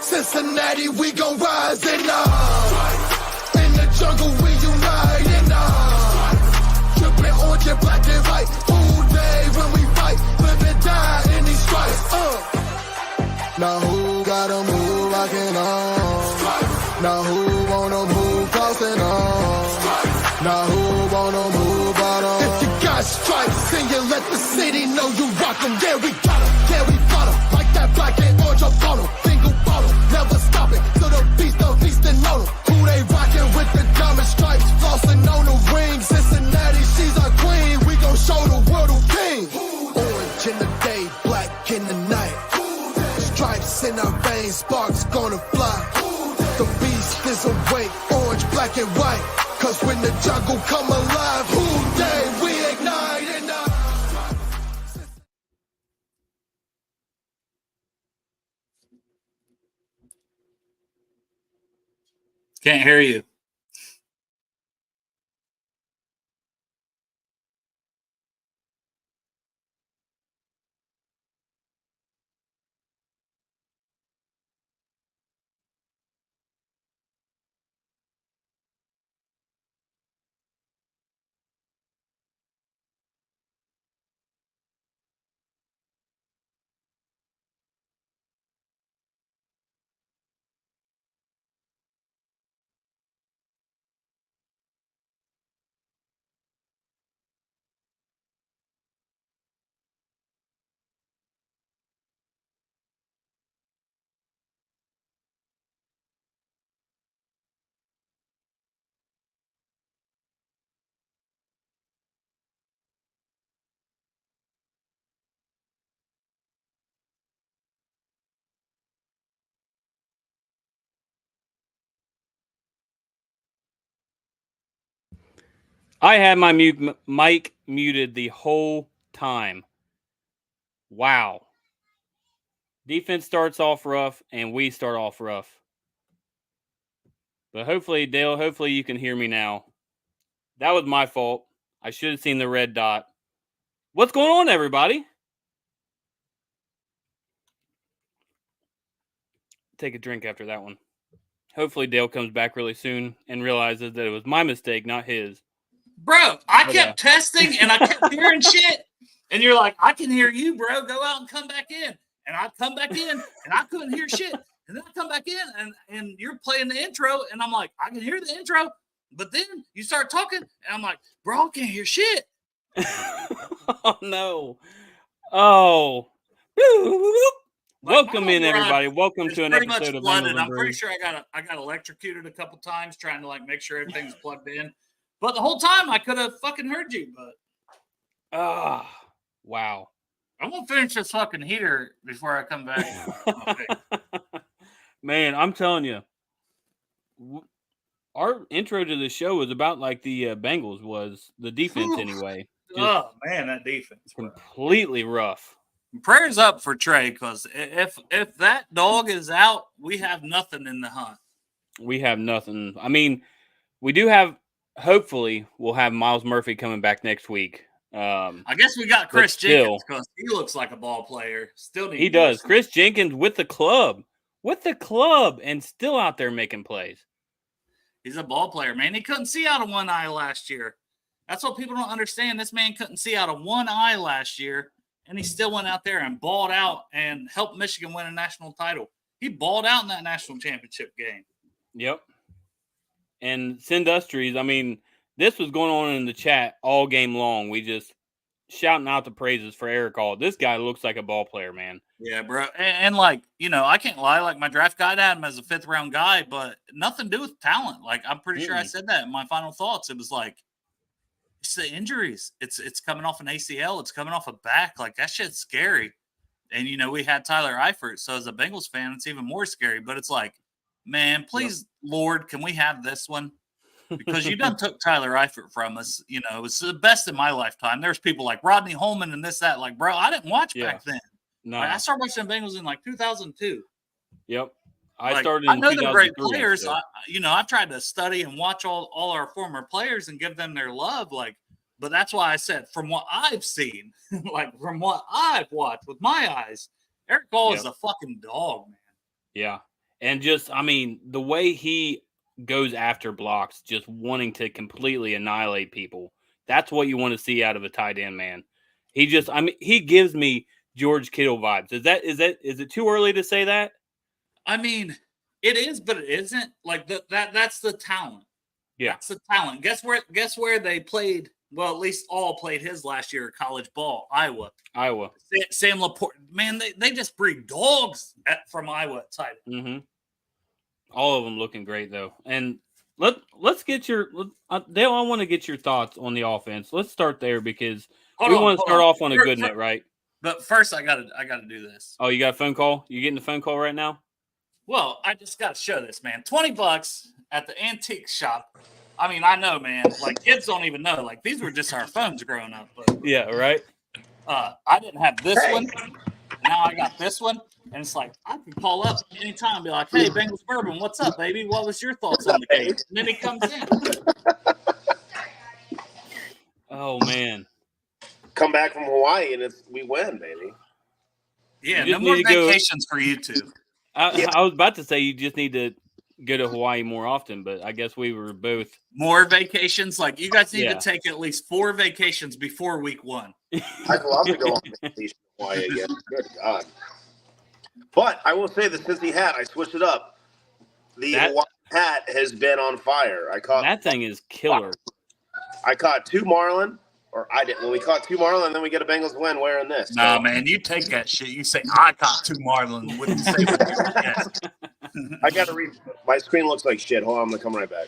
Cincinnati, we gon' rise and in the jungle we unite and trippin' orange and black and white. All day when we fight, live and die in these stripes. Now who got 'em, who rockin' on? Now who wanna move crossin' on? Now who wanna move out on? If you got stripes and you let the city know you rock 'em, yeah we got 'em, yeah we fought 'em. Like that black and orange up on 'em, single bottle, never stop it. So the beast and know 'em. Who they rockin' with the diamond stripes, flossin' on the ring. Cincinnati, she's our queen, we gon' show the world who king. Orange in the day, black in the night. Stripes in our veins, sparks gonna fly. The beast is awake, orange, black and white. Cause when the jungle come alive, who day we ignite and Can't hear you. I had my mic muted the whole time. Wow. Defense starts off rough, and we start off rough. But hopefully, Dale, hopefully you can hear me now. That was my fault. I should have seen the red dot. What's going on, everybody? Take a drink after that one. Hopefully Dale comes back really soon and realizes that it was my mistake, not his. Bro, I kept testing and I kept hearing shit. And you're like, I can hear you, bro. Go out and come back in. And I'd come back in and I couldn't hear shit. And then I come back in and you're playing the intro. And I'm like, I can hear the intro. But then you start talking and I'm like, bro, I can't hear shit. Oh, no. Oh. Welcome in, everybody. Welcome to an episode of Bengals. I'm pretty sure I got electrocuted a couple times trying to make sure everything's plugged in. But the whole time I could have fucking heard you. But wow. I'm gonna finish this fucking heater before I come back. Okay. Man, I'm telling you, our intro to the show was about like the Bengals was the defense anyway. Oh man, that defense completely rough. Prayers up for Trey, because if that dog is out, we have nothing in the hunt. We have nothing. I mean, we do have. Hopefully, we'll have Miles Murphy coming back next week. I guess we got Chris Jenkins because he looks like a ball player. He does. Chris Jenkins with the club, and still out there making plays. He's a ball player, man. He couldn't see out of one eye last year. That's what people don't understand. This man couldn't see out of one eye last year, and he still went out there and balled out and helped Michigan win a national title. He balled out in that national championship game. Yep. And Sindustries, I mean, this was going on in the chat all game long. We just shouting out the praises for Eric Hall. This guy looks like a ball player, man. Yeah, bro. And like, I can't lie. Like, my draft guide had him as a 5th round guy, but nothing to do with talent. Like, I'm pretty sure I said that in my final thoughts. It was like, it's the injuries. It's coming off an ACL. It's coming off a back. Like, that shit's scary. And, we had Tyler Eifert. So as a Bengals fan, it's even more scary. But it's like, man, please, Lord, can we have this one? Because you done took Tyler Eifert from us. It was the best in my lifetime. There's people like Rodney Holman and this, that. Like, bro, I didn't watch back then. No. Like, I started watching the Bengals in like 2002. Yep. I know they're great players. So. I've tried to study and watch all our former players and give them their love. Like, but that's why I said, from what I've seen, like from what I've watched with my eyes, Eric Hall is a fucking dog, man. Yeah. And just, I mean, the way he goes after blocks, just wanting to completely annihilate people. That's what you want to see out of a tight end, man. He just, I mean, he gives me George Kittle vibes. Is it too early to say that? I mean, it is, but it isn't. Like that's the talent. Yeah. That's the talent. Guess where they played? Well, at least all played his last year college ball, Iowa. Sam Laporte, man, they just breed dogs from Iowa at tight end. Mm-hmm. All of them looking great though. And let's get your Dale. I want to get your thoughts on the offense. Let's start there because we want to start off on a good note, right? But first, I gotta do this. Oh, you got a phone call? You getting a phone call right now? Well, I just got to show this, man. $20 at the antique shop. I mean, I know, man. Like, kids don't even know. Like, these were just our phones growing up. But, yeah, right? I didn't have this one. Now I got this one. And it's like, I can call up anytime and be like, hey, Bengals Bourbon, what's up, baby? What was your thoughts on the game? And then he comes in. Oh, man. Come back from Hawaii, and we win, baby. Yeah, no more vacations for you two. I was about to say you just need to go to Hawaii more often, but I guess we were both more vacations. Like you guys need to take at least 4 vacations before week 1. I'd love to go on vacation to Hawaii again. Good God! But I will say the Cincy hat, I switched it up. The Hawaii hat has been on fire. That thing is killer. I caught 2 marlin. Or I didn't. Well, we caught 2 marlin, and then we get a Bengals win wearing this. Nah, man, you take that shit. You say, I caught 2 marlin. What you say with your I got to read. My screen looks like shit. Hold on, I'm going to come right back.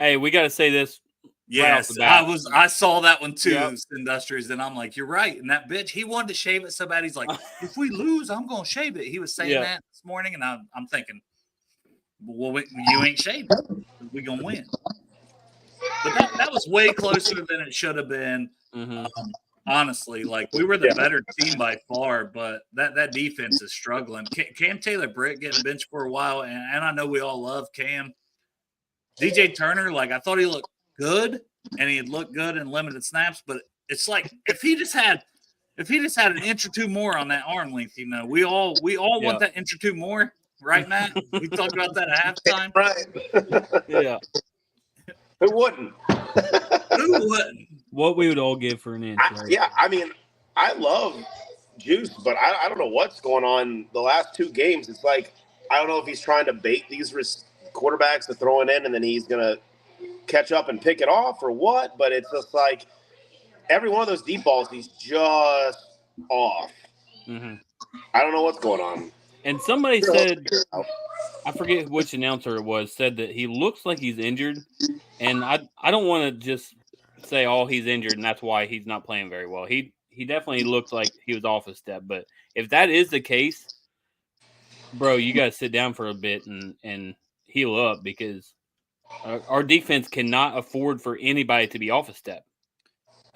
Hey, we got to say this. Yes, I saw that one too, Industrious, and I'm like, you're right. And that bitch, he wanted to shave it so bad. He's like, if we lose, I'm going to shave it. He was saying that this morning, and I'm thinking, well, you ain't shaving. We're going to win. But that was way closer than it should have been. Mm-hmm. Honestly, like we were the better team by far, but that defense is struggling. Cam Taylor-Britt getting benched for a while, and I know we all love Cam. DJ Turner, like I thought he looked good, and he had looked good in limited snaps, but it's like if he just had an inch or 2 more on that arm length, you know, we all want that inch or 2 more, right, Matt? We talked about that at halftime, right? Yeah. Who wouldn't? Who wouldn't? What we would all give for an inch. Right? Yeah, I mean, I love Juice, but I don't know what's going on. The last 2 games, it's like I don't know if he's trying to bait these quarterbacks to throw it in, and then he's gonna catch up and pick it off, or what. But it's just like every one of those deep balls, he's just off. Mm-hmm. I don't know what's going on. And somebody said, I forget which announcer it was, said that he looks like he's injured. And I don't want to just say, oh, he's injured and that's why he's not playing very well. He definitely looked like he was off a step. But if that is the case, bro, you got to sit down for a bit and heal up because our defense cannot afford for anybody to be off a step.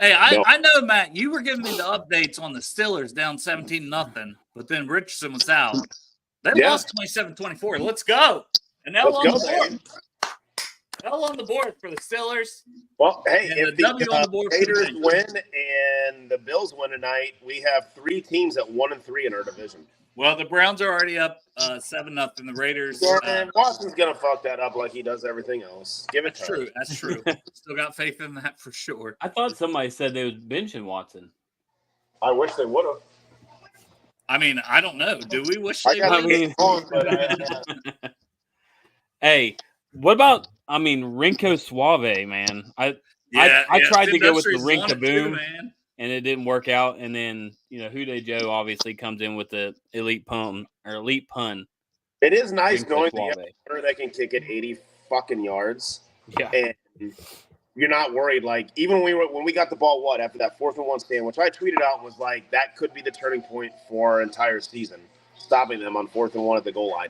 Hey, I know, Matt, you were giving me the updates on the Steelers down 17-0, but then Richardson was out. They lost 27-24. Let's go. And now on the board. L on the board for the Steelers. Well, hey, if the on the board Raiders win and the Bills win tonight, we have 3 teams at 1-3 in our division. Well, the Browns are already up 7-0. The Raiders. And Boston's gonna fuck that up like he does everything else. Give it time. That's true. Still got faith in that for sure. I thought somebody said they was benching Watson. I wish they would have. I mean, I don't know. Do we wish they would? Hey, what about? I mean, Rinko Suave, man. I tried to go with the Rinkaboom, and it didn't work out. And then Hude Joe obviously comes in with the elite pun. It is nice knowing that can kick it 80 fucking yards. Yeah, and you're not worried. Like even when we got the ball, after that 4th and 1 stand, which I tweeted out was like that could be the turning point for our entire season, stopping them on 4th and 1 at the goal line.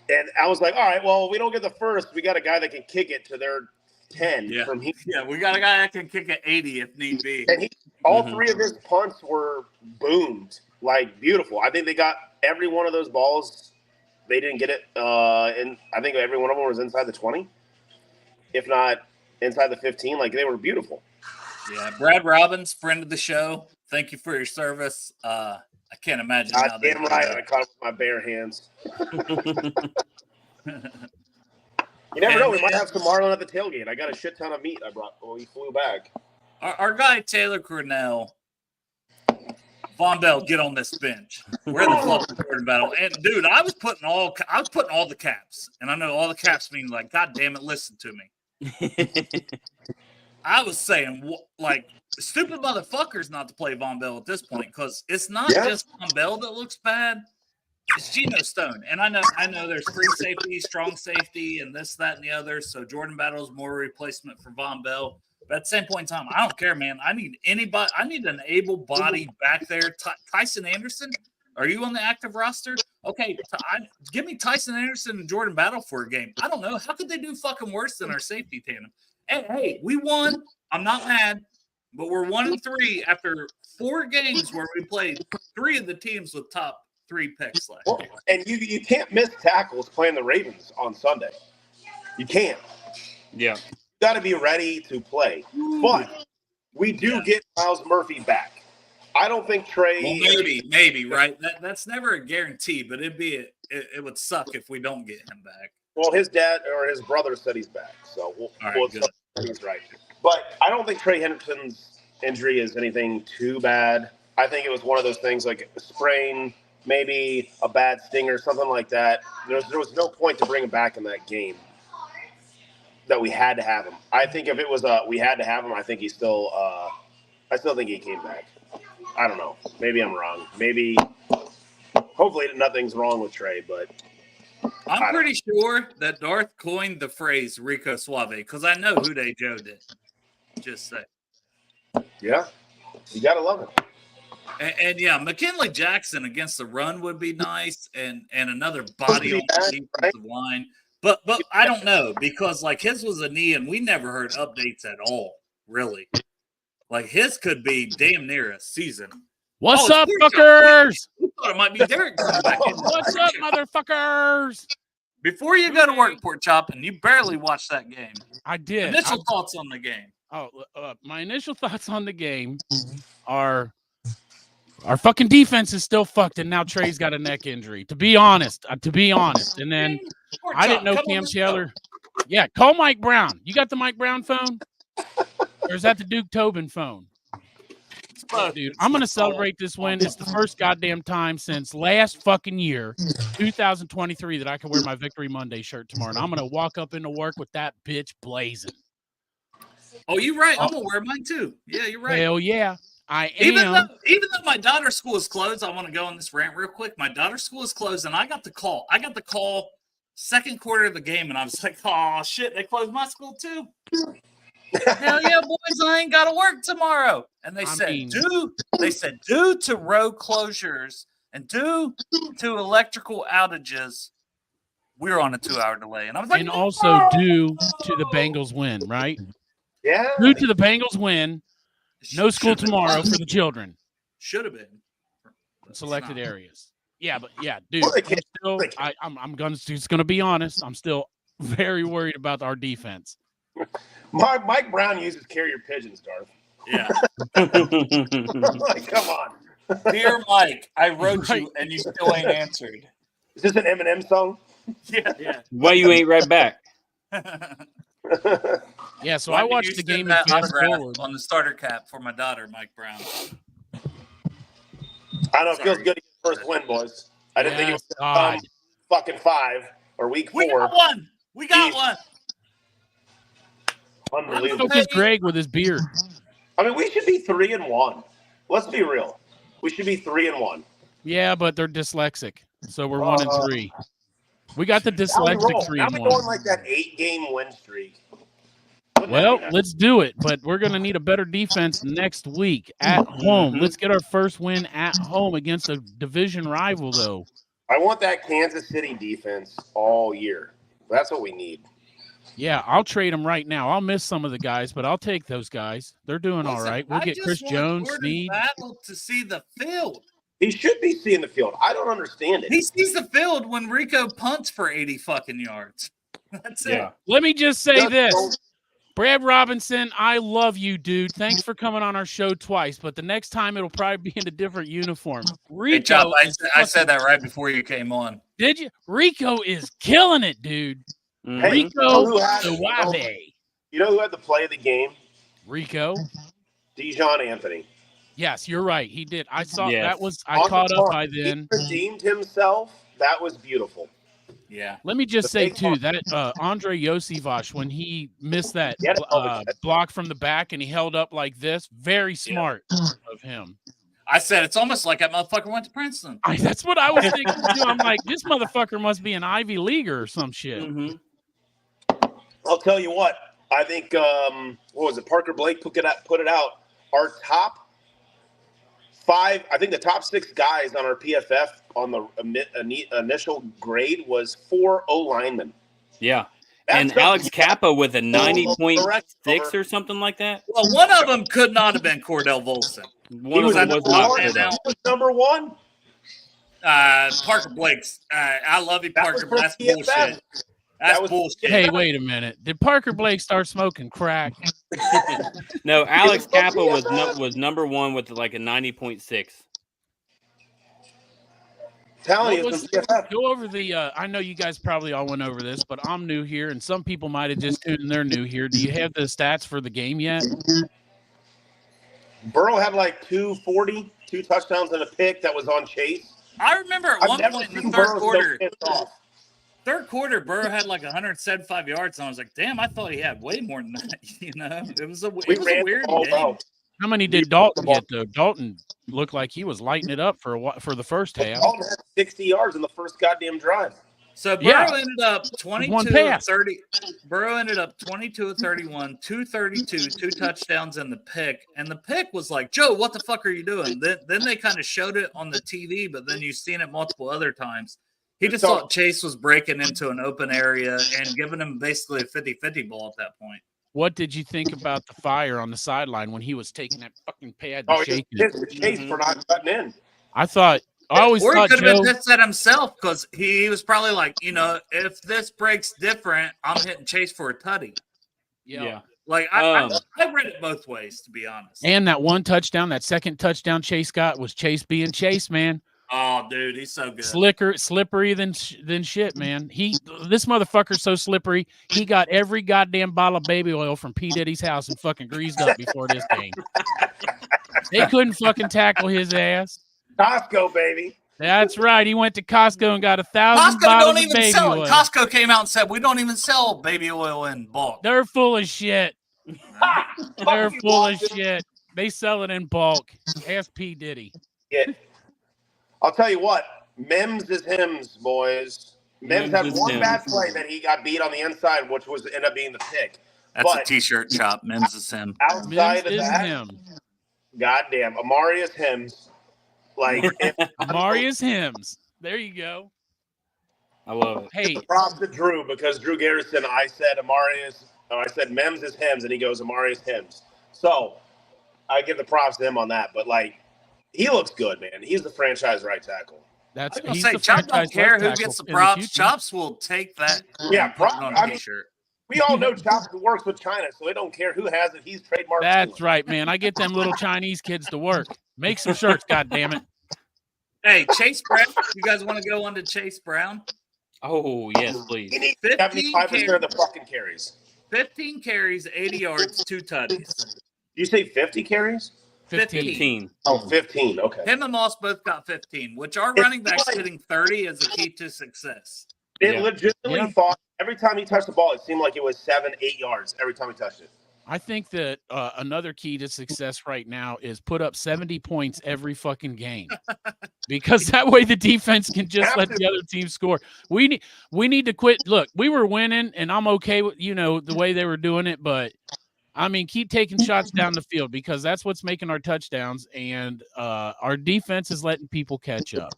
And I was like, all right, well, we don't get the first. We got a guy that can kick it to their 10 from here. Yeah, we got a guy that can kick it 80 if need be. And all 3 of his punts were boomed, like beautiful. I think they got every one of those balls. They didn't get it, and I think every one of them was inside the 20, if not inside the 15. Like they were beautiful. Yeah, Brad Robbins, friend of the show. Thank you for your service. I can't imagine God how they damn do right, that. I caught it with my bare hands. You never know. We might have some marlin at the tailgate. I got a shit ton of meat I brought when we flew back. Our guy Taylor Cornell, Von Bell, get on this bench. We're the fucking Jordan battle. And dude, I was putting all the caps, and I know all the caps mean like, God damn it, listen to me. I was saying like stupid motherfuckers not to play Von Bell at this point because it's not just Von Bell that looks bad. It's Geno Stone. And I know there's free safety, strong safety, and this, that, and the other. So Jordan Battle is more a replacement for Von Bell. But at the same point in time, I don't care, man. I need anybody. I need an able-bodied back there. Tyson Anderson, are you on the active roster? Okay, give me Tyson Anderson and Jordan Battle for a game. I don't know. How could they do fucking worse than our safety tandem? Hey, we won. I'm not mad. But we're 1-3 after 4 games where we played 3 of the teams with top 3 picks last year. And you can't miss tackles playing the Ravens on Sunday. You can't. Yeah. You got to be ready to play. But we do get Miles Murphy back. I don't think Trey. Well, maybe, right? That's never a guarantee, but it would suck if we don't get him back. Well, his dad or his brother said he's back, so he's right. But I don't think Trey Hendrickson's injury is anything too bad. I think it was one of those things like a sprain, maybe a bad stinger, something like that. There was no point to bring him back in that game that we had to have him. I think if it was we had to have him, I think I still think he came back. I don't know. Maybe I'm wrong. Maybe, hopefully nothing's wrong with Trey, but I'm pretty sure that Darth coined the phrase Rico Suave because I know who they Joe did. Just say. Yeah, you gotta love it. And yeah, McKinley Jackson against the run would be nice, and another body on the defensive line. But I don't know because like his was a knee, and we never heard updates at all. Really, like his could be damn near a season. What's up, fuckers? We thought it might be Derek coming back in. What's up, motherfuckers? Before you go to work, Pork Chop, and you barely watched that game. I did. Initial thoughts on the game. My initial thoughts on the game are our fucking defense is still fucked, and now Trey's got a neck injury. To be honest, and then I didn't know Cam Taylor. Yeah, call Mike Brown. You got the Mike Brown phone, or is that the Duke Tobin phone? Dude, I'm going to celebrate this win. It's the first goddamn time since last fucking year, 2023, that I can wear my Victory Monday shirt tomorrow. And I'm going to walk up into work with that bitch blazing. Oh, you're right. I'm going to wear mine too. Yeah, you're right. Hell yeah. I am. Even though my daughter's school is closed, I want to go on this rant real quick. My daughter's school is closed, and I got the call. Second quarter of the game, and I was like, oh, shit, they closed my school too. Hell yeah, boys! I ain't got to work tomorrow. And they said, due to road closures and due to electrical outages, we're on a 2-hour delay. And I was like, and also due to the Bengals win, right? Yeah. Due to the Bengals win, no school tomorrow for the children. Should have been Selected areas. Yeah, but yeah, dude. I'm gonna be honest. I'm still very worried about our defense. Mike Brown uses carrier pigeons, Darth. Yeah. Like, come on. Dear Mike, I wrote you and you still ain't answered. Is this an Eminem song? Yeah. Why you ain't right back? Yeah, so I watched the game and fast forward on the starter cap for my daughter, Mike Brown. I don't know. It feels good to get the first win, boys. I didn't think it was fucking 5 or week 4. We got one. Unbelievable. Focus Greg with his beard. I mean, we should be 3-1. Let's be real. We should be 3-1. Yeah, but they're dyslexic, so we're 1-3. We got the dyslexic 3-1. Now we're going like that 8-game win streak. Well, let's do it, but we're going to need a better defense next week at home. Let's get our first win at home against a division rival, though. I want that Kansas City defense all year. That's what we need. Yeah, I'll trade them right now. I'll miss some of the guys, but I'll take those guys. They're doing all right. We'll get Chris Jones, Snead. Battle to see the field. He should be seeing the field. I don't understand it. He sees the field when Rico punts for 80 fucking yards. That's it. Let me just say this. Brad Robinson, I love you, dude. Thanks for coming on our show twice, but the next time it'll probably be in a different uniform. Hey, Chop, Rico, I said that right before you came on. did you? Rico is killing it, dude. Mhm. Rico who had it? Suave. You know who had the play of the game? Rico. Dijon Anthony. Yes, you're right. He did. I saw Yes. that was I On the caught up punt, by then. He redeemed himself. That was beautiful. Yeah. Let me just The say big too punt. that Andre Yosivash, when he missed that He had a public catch. block from the back and he held up like this, very smart of him. I said it's almost like that motherfucker went to Princeton. That's what I was thinking too. I'm like, this motherfucker must be an Ivy Leaguer or some shit. Mhm. I'll tell you what. I think what was it? Parker Blake put it out. Our top 5. I think the top 6 guys on our PFF on the initial grade was 4 O linemen. Yeah. That's And something- Alex Kappa with a 90.6 Correct. or something like that. Well, one of them could not have been Cordell Volson. One of was them was not number good. one. He was number 1. Parker Blake's. I love you, That was Parker, for but that's PFF. bullshit. That's That was- bullshit. Hey, wait a minute. Did Parker Blake start smoking crack? No, Alex was for Kappa was PFF. was number 1 with like a 90.6. Telling you, What it's was- from PFF. Go over the I know you guys probably all went over this, but I'm new here and some people might have just tuned in, they're new here. Do you have the stats for the game yet? Burrow had like 240, 2 touchdowns and a pick that was on Chase. I remember at I've one never point in the seen third Burrow quarter, so pissed off. Burrow had like 175 yards, and I was like, damn, I thought he had way more than that. You know, it was a We weird ran all game. out. How many did Dalton get though? Dalton looked like he was lighting it up for the first half. Dalton had 60 yards in the first goddamn drive. So Yeah. Burrow ended up One 22 pass. of 30. Burrow ended up 22 of 31, 232, 2 touchdowns and the pick. And the pick was like, Joe, what the fuck are you doing? Then they kind of showed it on the TV, but then you've seen it multiple other times. He just thought Chase was breaking into an open area and giving him basically a 50-50 ball at that point. What did you think about the fire on the sideline when he was taking that fucking pad and Oh, he shaking pissed it? at Chase for not cutting in. I always Or he thought could have Joe. been pissed at himself because he was probably like, you know, if this breaks different, I'm hitting Chase for a tutty. Yeah. Like, I read it both ways, to be honest. And that one touchdown, that second touchdown Chase got was Chase being Chase, man. Oh, dude, he's so good. Slippery than shit, man. This motherfucker's so slippery. He got every goddamn bottle of baby oil from P. Diddy's house and fucking greased up before this game. They couldn't fucking tackle his ass. Costco, baby. That's right. He went to Costco and got 1,000 Costco bottles don't of even baby sell oil. it. Costco came out and said, we don't even sell baby oil in bulk. They're full of shit. They're full of shit. They sell it in bulk. Ask P. Diddy. Yeah. I'll tell you what. Mims is Hims, boys. Mims had Mims is one Hims. bad play that he got beat on the inside, which was ended up being the pick. That's But a T-shirt chop. Mims is him. Mims outside of is that, him. goddamn, Amarius Hims. Like, if, Marius Hims. There you go. I love it. Hey, props to Drew because Drew Garrison, I said Mims is Hims, and he goes Amarius Hims. So I give the props to him on that. But like, he looks good, man. He's the franchise right tackle. that's I was gonna he's say, the Chop don't franchise care left who tackle gets the in props. future. Chops will take that. Yeah, and put it on I a mean, T-shirt. We all know Chops works with China, so they don't care who has it. He's trademarked. That's right, man. I get them little Chinese kids to work. Make some shirts, goddammit. Hey, Chase Brown. You guys want to go on to Chase Brown? Oh, yes, please. He needs 15 75% of the fucking carries. 15 carries, 80 yards, 2 tutties. Did you say 50 carries? 15. 15. Oh, 15. Okay. Him and Moss both got 15, which our It's running backs like- hitting 30 is a key to success. It Yeah. legitimately Yeah. thought every time he touched the ball, it seemed like it was 7-8 yards every time he touched it. I think that another key to success right now is put up 70 points every fucking game, because that way the defense can just let the other team score. We need to quit. Look, we were winning, and I'm okay with the way they were doing it, but I mean, keep taking shots down the field because that's what's making our touchdowns, and our defense is letting people catch up.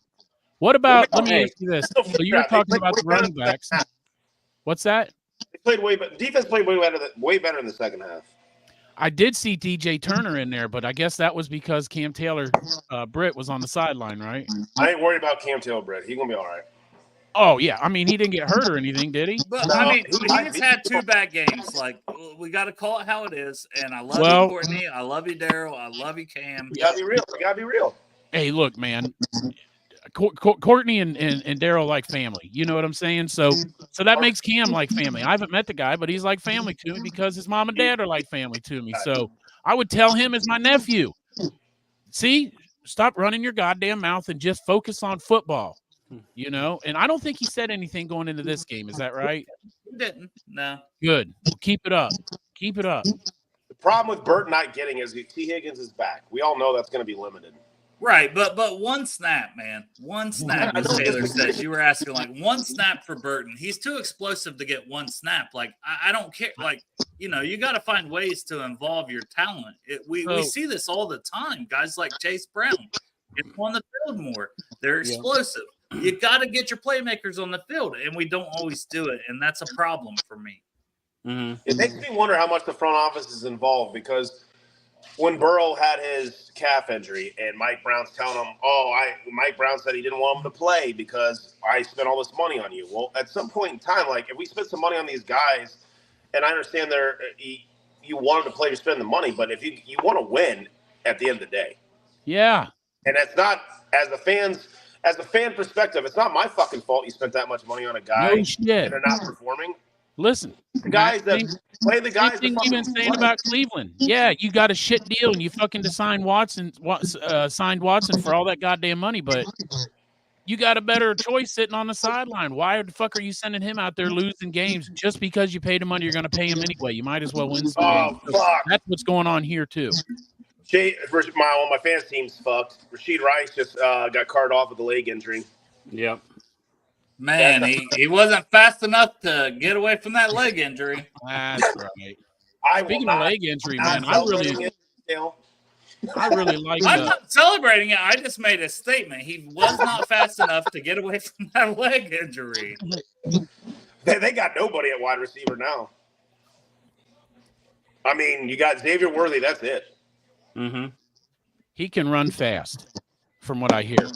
What about? Let me ask you this. So you were talking about the running backs. What's that? They played way better. Defense played way better in the second half. I did see DJ Turner in there, but I guess that was because Cam Taylor Britt was on the sideline, right? I ain't worried about Cam Taylor, Brett. He's gonna be all right. Oh yeah, I mean he didn't get hurt or anything, did he? But No, I mean, he he might has be. had 2 bad games. Like we got to call it how it is. And I love Well- you, Courtney. I love you, Daryl. I love you, Cam. You gotta be real. You gotta be real. Hey, look, man. Courtney and Daryl like family. You know what I'm saying? So that makes Cam like family. I haven't met the guy, but he's like family to me because his mom and dad are like family to me. So I would tell him as my nephew. See, stop running your goddamn mouth and just focus on football. You know, and I don't think he said anything going into this game. Is that right? He didn't. No. Good. Keep it up. Keep it up. The problem with Burt not getting is T. Higgins is back. We all know that's going to be limited. Right, but one snap, man. One snap, as Taylor says. You were asking, like, one snap for Burton. He's too explosive to get one snap. Like, I don't care. Like, you know, you got to find ways to involve your talent. We see this all the time. Guys like Chase Brown get on the field more. They're explosive. You got to get your playmakers on the field, and we don't always do it, and that's a problem for me. Mm-hmm. It makes me wonder how much the front office is involved because when Burrow had his calf injury and Mike Brown's telling him, Mike Brown said he didn't want him to play because I spent all this money on you. Well, at some point in time, like if we spent some money on these guys, and I understand you want them to play to spend the money, but if you want to win at the end of the day. Yeah. And that's not, as a fan perspective, it's not my fucking fault you spent that much money on a guy No shit. and they're not performing. Listen, The guys that play the guys. same thing we've been saying about Cleveland. Yeah, you got a shit deal and you fucking signed Watson for all that goddamn money, but you got a better choice sitting on the sideline. Why the fuck are you sending him out there losing games just because you paid him money? You're going to pay him anyway. You might as well win some games. So Fuck. that's what's going on here too. My fantasy team's fucked. Rashid Rice just got carted off with a leg injury. Yep. Man, he wasn't fast enough to get away from that leg injury. That's right. Speaking of leg injury, man, I really like I'm not celebrating it. I just made a statement. He was not fast enough to get away from that leg injury. They got nobody at wide receiver now. I mean, you got Xavier Worthy. That's it. Mm-hmm. he can run fast, from what I hear.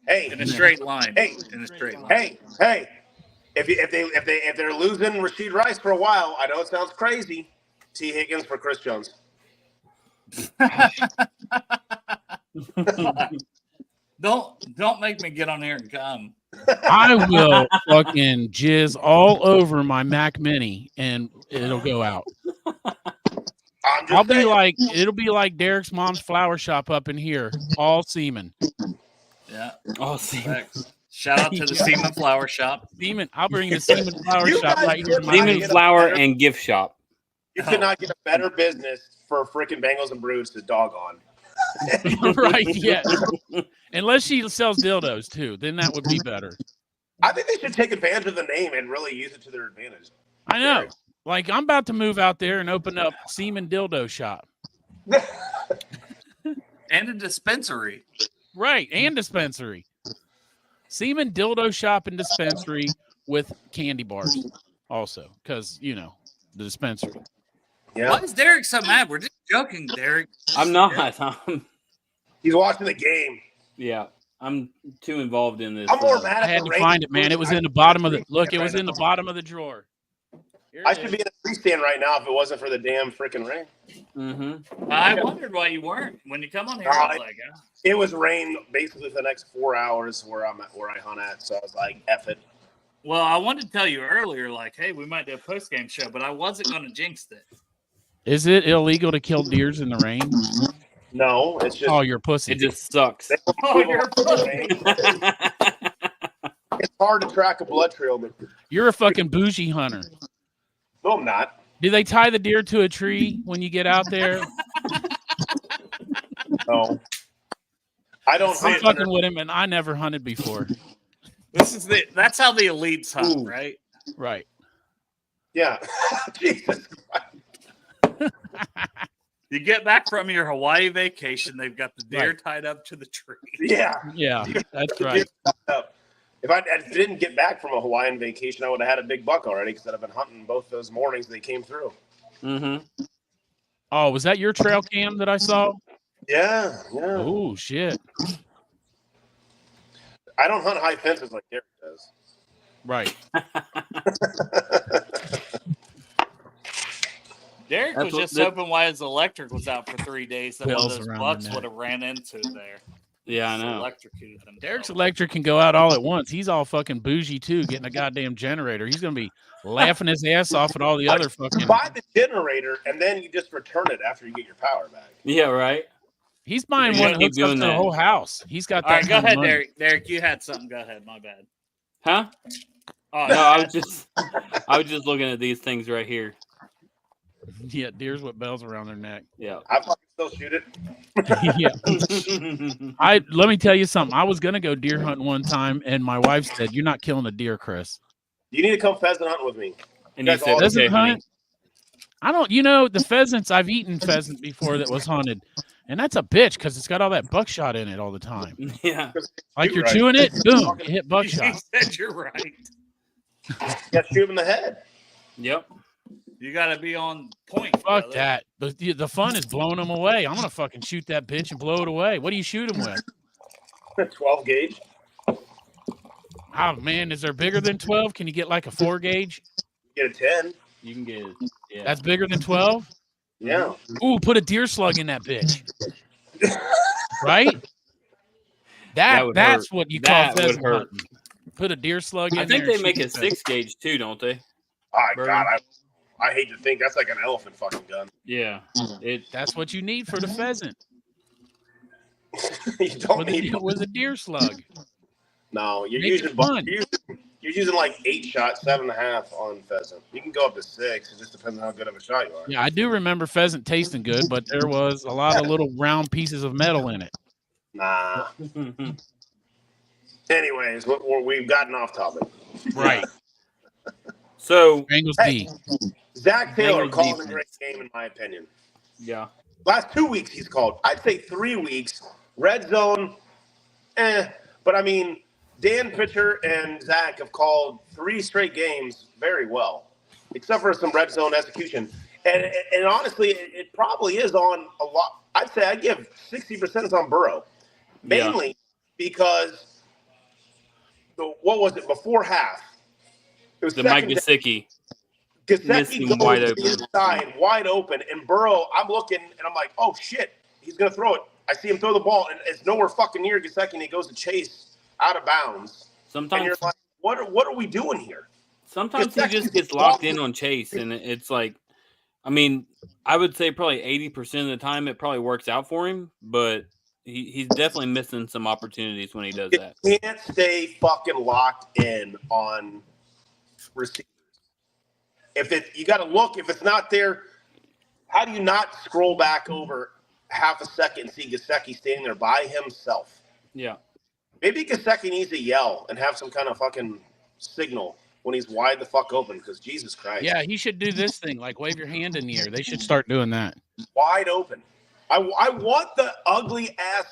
Hey, In a straight line. Hey. In a straight line. Hey. If they're losing Rashid Rice for a while, I know it sounds crazy. T. Higgins for Chris Jones. Don't make me get on here and come. I will fucking jizz all over my Mac Mini and it'll go out. It'll be like Derek's mom's flower shop up in here, all semen. Yeah. Oh, semen. Shout out to the Seaman Flower Shop. Semen, I'll bring the Semen Flower Shop right here. Semen Flower and Gift Shop. You could not get a better business for freaking Bengals and Brews to dog on. Right, yeah. Unless she sells dildos too, then that would be better. I think they should take advantage of the name and really use it to their advantage. I know. Like, I'm about to move out there and open up Semen Dildo Shop. And a dispensary. Right, and dispensary. Semen Dildo Shop and dispensary with candy bars also, because, you know, the dispensary. Yeah. Why is Derek so mad? We're just joking, Derek. I'm not. He's watching the game. Yeah, I'm too involved in this. I'm more mad at I had the to find it, Ravens. man. It was in the bottom of the look. It was in the bottom of the drawer. I should be in a free stand right now if it wasn't for the damn freaking rain. Mm-hmm. I wondered why you weren't. When you come on here, I was like, It was rain basically for the next 4 hours where I hunt at. So I was like, F it. well, I wanted to tell you earlier, like, hey, we might do a post-game show, but I wasn't going to jinx it. Is it illegal to kill deers in the rain? No, it's just. Oh, you're a pussy. It just sucks. Oh, you're a It's hard to track a blood trail. But You're a fucking bougie hunter. no, I'm not. Do they tie the deer to a tree when you get out there? No. I don't I'm hunt fucking under- with him, and I never hunted before. That's how the elites hunt, Ooh. right? Right. Yeah. Jesus Christ. You get back from your Hawaii vacation, they've got the deer Right. tied up to the tree. Yeah. Yeah, that's right. If I didn't get back from a Hawaiian vacation, I would have had a big buck already because I've been hunting both those mornings they came through. Mm-hmm. Oh, was that your trail cam that I saw? Yeah. Oh, shit. I don't hunt high fences like Derek does. Right. Derek was just hoping why his electric was out for 3 days that one of Bills those around bucks the neck. would have ran into there. Yeah, I Just know. electrocuted them. Derek's electric can go out all at once. He's all fucking bougie too, getting a goddamn generator. He's gonna be laughing his ass off at all the other fucking. You buy the generator and then you just return it after you get your power back. Yeah, right. He's buying You one gotta that keep hooks up to doing the that. whole house. He's got that. All right, go kind of ahead, money. Derek. Derek, you had something. Go ahead. My bad. Huh? Oh, No, I was just looking at these things right here. Yeah, deers with bells around their neck. Yeah. I fucking still shoot it. Yeah. Let me tell you something. I was gonna go deer hunting one time, and my wife said, "You're not killing a deer, Chris." You need to come pheasant hunting with me. And you That's said, all- Pheasant okay, honey. hunt? I don't. You know, the pheasants. I've eaten pheasant before that was hunted, and that's a bitch because it's got all that buckshot in it all the time. Yeah. Like you're Right. chewing it, boom, you hit he buckshot. said you're right. You got to shoot him in the head. Yep. You got to be on point. Fuck brother. that. The fun is blowing them away. I'm gonna fucking shoot that bitch and blow it away. What do you shoot them with? 12 gauge. Oh man, is there bigger than 12? Can you get like a 4 gauge? Get a 10. You can get it. Yeah. That's bigger than 12? Yeah. Ooh, put a deer slug in that bitch. Right? That's what you call That would pheasant hurt. hunting. Put a deer slug in I think there they and make shoot a the pheasant. 6 gauge too, don't they? Oh, Burn. God. I hate to think that's like an elephant fucking gun. Yeah. That's what you need for the pheasant. You don't With need a deer slug. No, you're Make it using fun. you're using like 8 shots, 7.5 on pheasant. You can go up to 6. It just depends on how good of a shot you are. Yeah, I do remember pheasant tasting good, but there was a lot of little round pieces of metal in it. Nah. Anyways, we've gotten off topic. Right. So, Bengals Hey. D. Zach Taylor Bengals calls a defense. great game in my opinion. yeah. Last 2 weeks he's called. I'd say 3 weeks. Red zone, but I mean, Dan Pitcher and Zach have called 3 straight games very well, except for some red zone execution. And honestly, it probably is on a lot. I'd say I'd give 60% is on Burrow, mainly because what was it before half? It was The Mike second Gesicki. Gesicki missing goes wide to open. the inside, wide open, and Burrow, I'm looking, and I'm like, oh, shit, he's going to throw it. I see him throw the ball, and it's nowhere fucking near Gesicki, and he goes to chase out of bounds. And Sometimes you're like, what are we doing here? Sometimes he Gesicki's just gets locked in walking. on Chase, and it's like, I mean, I would say probably 80% of the time it probably works out for him, but he's definitely missing some opportunities when he does that. You can't stay fucking locked in on receivers. You got to look. If it's not there, how do you not scroll back over half a second and see Gesicki standing there by himself? Yeah. Maybe Gesicki needs to yell and have some kind of fucking signal when he's wide the fuck open, because Jesus Christ. Yeah, he should do this thing, like wave your hand in the air. They should start doing that. Wide open. I want the ugly ass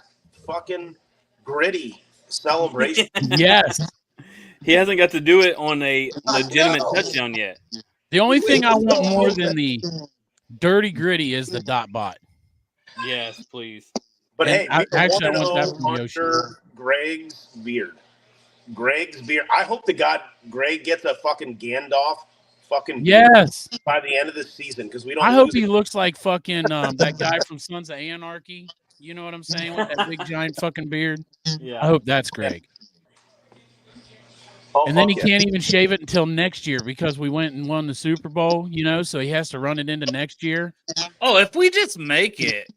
fucking gritty celebration. Yes. He hasn't got to do it on a legitimate touchdown yet. The only thing I want more than the dirty gritty is the dot bot. Yes, please. But And hey, I people actually wanna want that know from Yoshi. Hunter Greg's beard. Greg's beard. I hope to God Greg gets a fucking Gandalf fucking beard Yes. by the end of the season, because we don't I hope lose he it. looks like fucking that guy from Sons of Anarchy. You know what I'm saying? With that big giant fucking beard. Yeah. I hope that's Greg. Oh, And then he fuck yeah. can't even shave it until next year because we went and won the Super Bowl, so he has to run it into next year. Oh, if we just make it,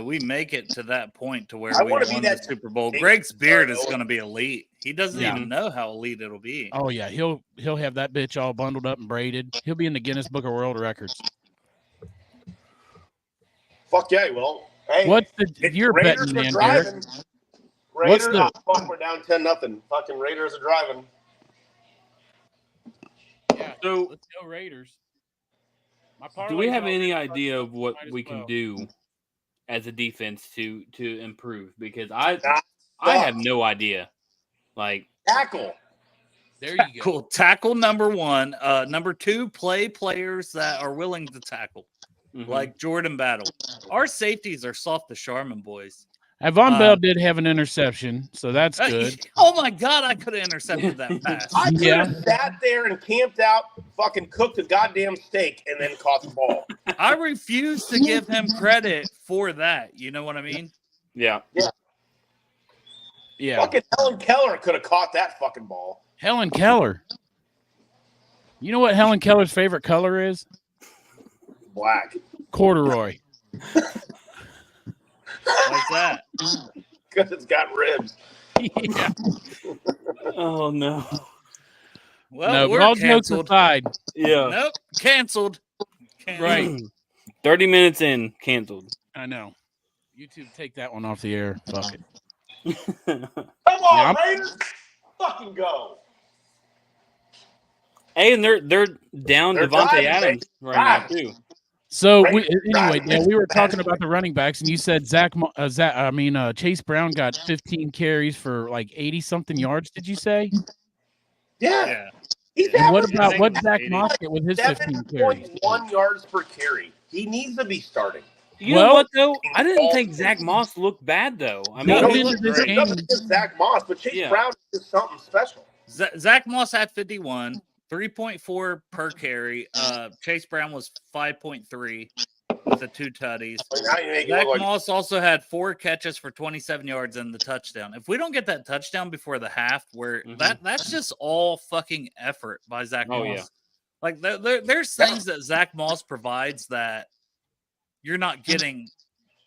we make it to that point to where I we wanna won be the that Super Bowl, big Greg's beard star, is though. going to be elite. He doesn't Yeah. even know how elite it'll be. Oh yeah, he'll have that bitch all bundled up and braided. He'll be in the Guinness Book of World Records. Fuck yeah, he will. Hey, What's it's you're Raiders betting, are man, Derek? driving. What's Raiders, fuck, we're down 10-0. Fucking Raiders are driving. Yeah, So, let's go Raiders. do we have any idea of what Might as we can well. do as a defense to improve? Because I Nah, have no idea. Like, Tackle. There you go. Cool. Tackle number 1. Number 2, play players that are willing to tackle, mhm. like Jordan Battle. Our safeties are soft as Charmin boys. Von Bell did have an interception, so that's good. Oh my God, I could have intercepted that pass. I could have sat there and camped out, fucking cooked a goddamn steak, and then caught the ball. I refuse to give him credit for that. You know what I mean? Yeah. Fucking Helen Keller could have caught that fucking ball. Helen Keller. You know what Helen Keller's favorite color is? Black. Corduroy. Why's that? Because it's got ribs. Yeah. Oh no. Well, No, we're but all jokes canceled. aside. Yeah. Nope, canceled. Right. 30 minutes in, canceled. I know. YouTube, take that one off the air. Fuck it. Come on, Yeah, Raiders. Fucking go. Hey, and they're down They're Devontae driving, Adams baby. right now too. So Right. anyway, Dan, we were talking about the running backs, and you said Chase Brown got 15 carries for like 80-something yards. Did you say? Yeah. He's And what averaging about what Zach 80. Moss get with his 15 carries? 7.1 yards per carry. He needs to be starting. You know Well- what though? I didn't think Zach Moss looked bad though. I mean, Going he into looked this great. game- Nothing against Zach Moss, but Chase Yeah. Brown is something special. Zach Moss had 51, 3.4 per carry. Chase Brown was 5.3 with the 2 tutties. Now you make it Zach look like Moss also had 4 catches for 27 yards and the touchdown. If we don't get that touchdown before the half, where that's just all fucking effort by Zach Oh, Moss. yeah. Like there's things that Zach Moss provides that you're not getting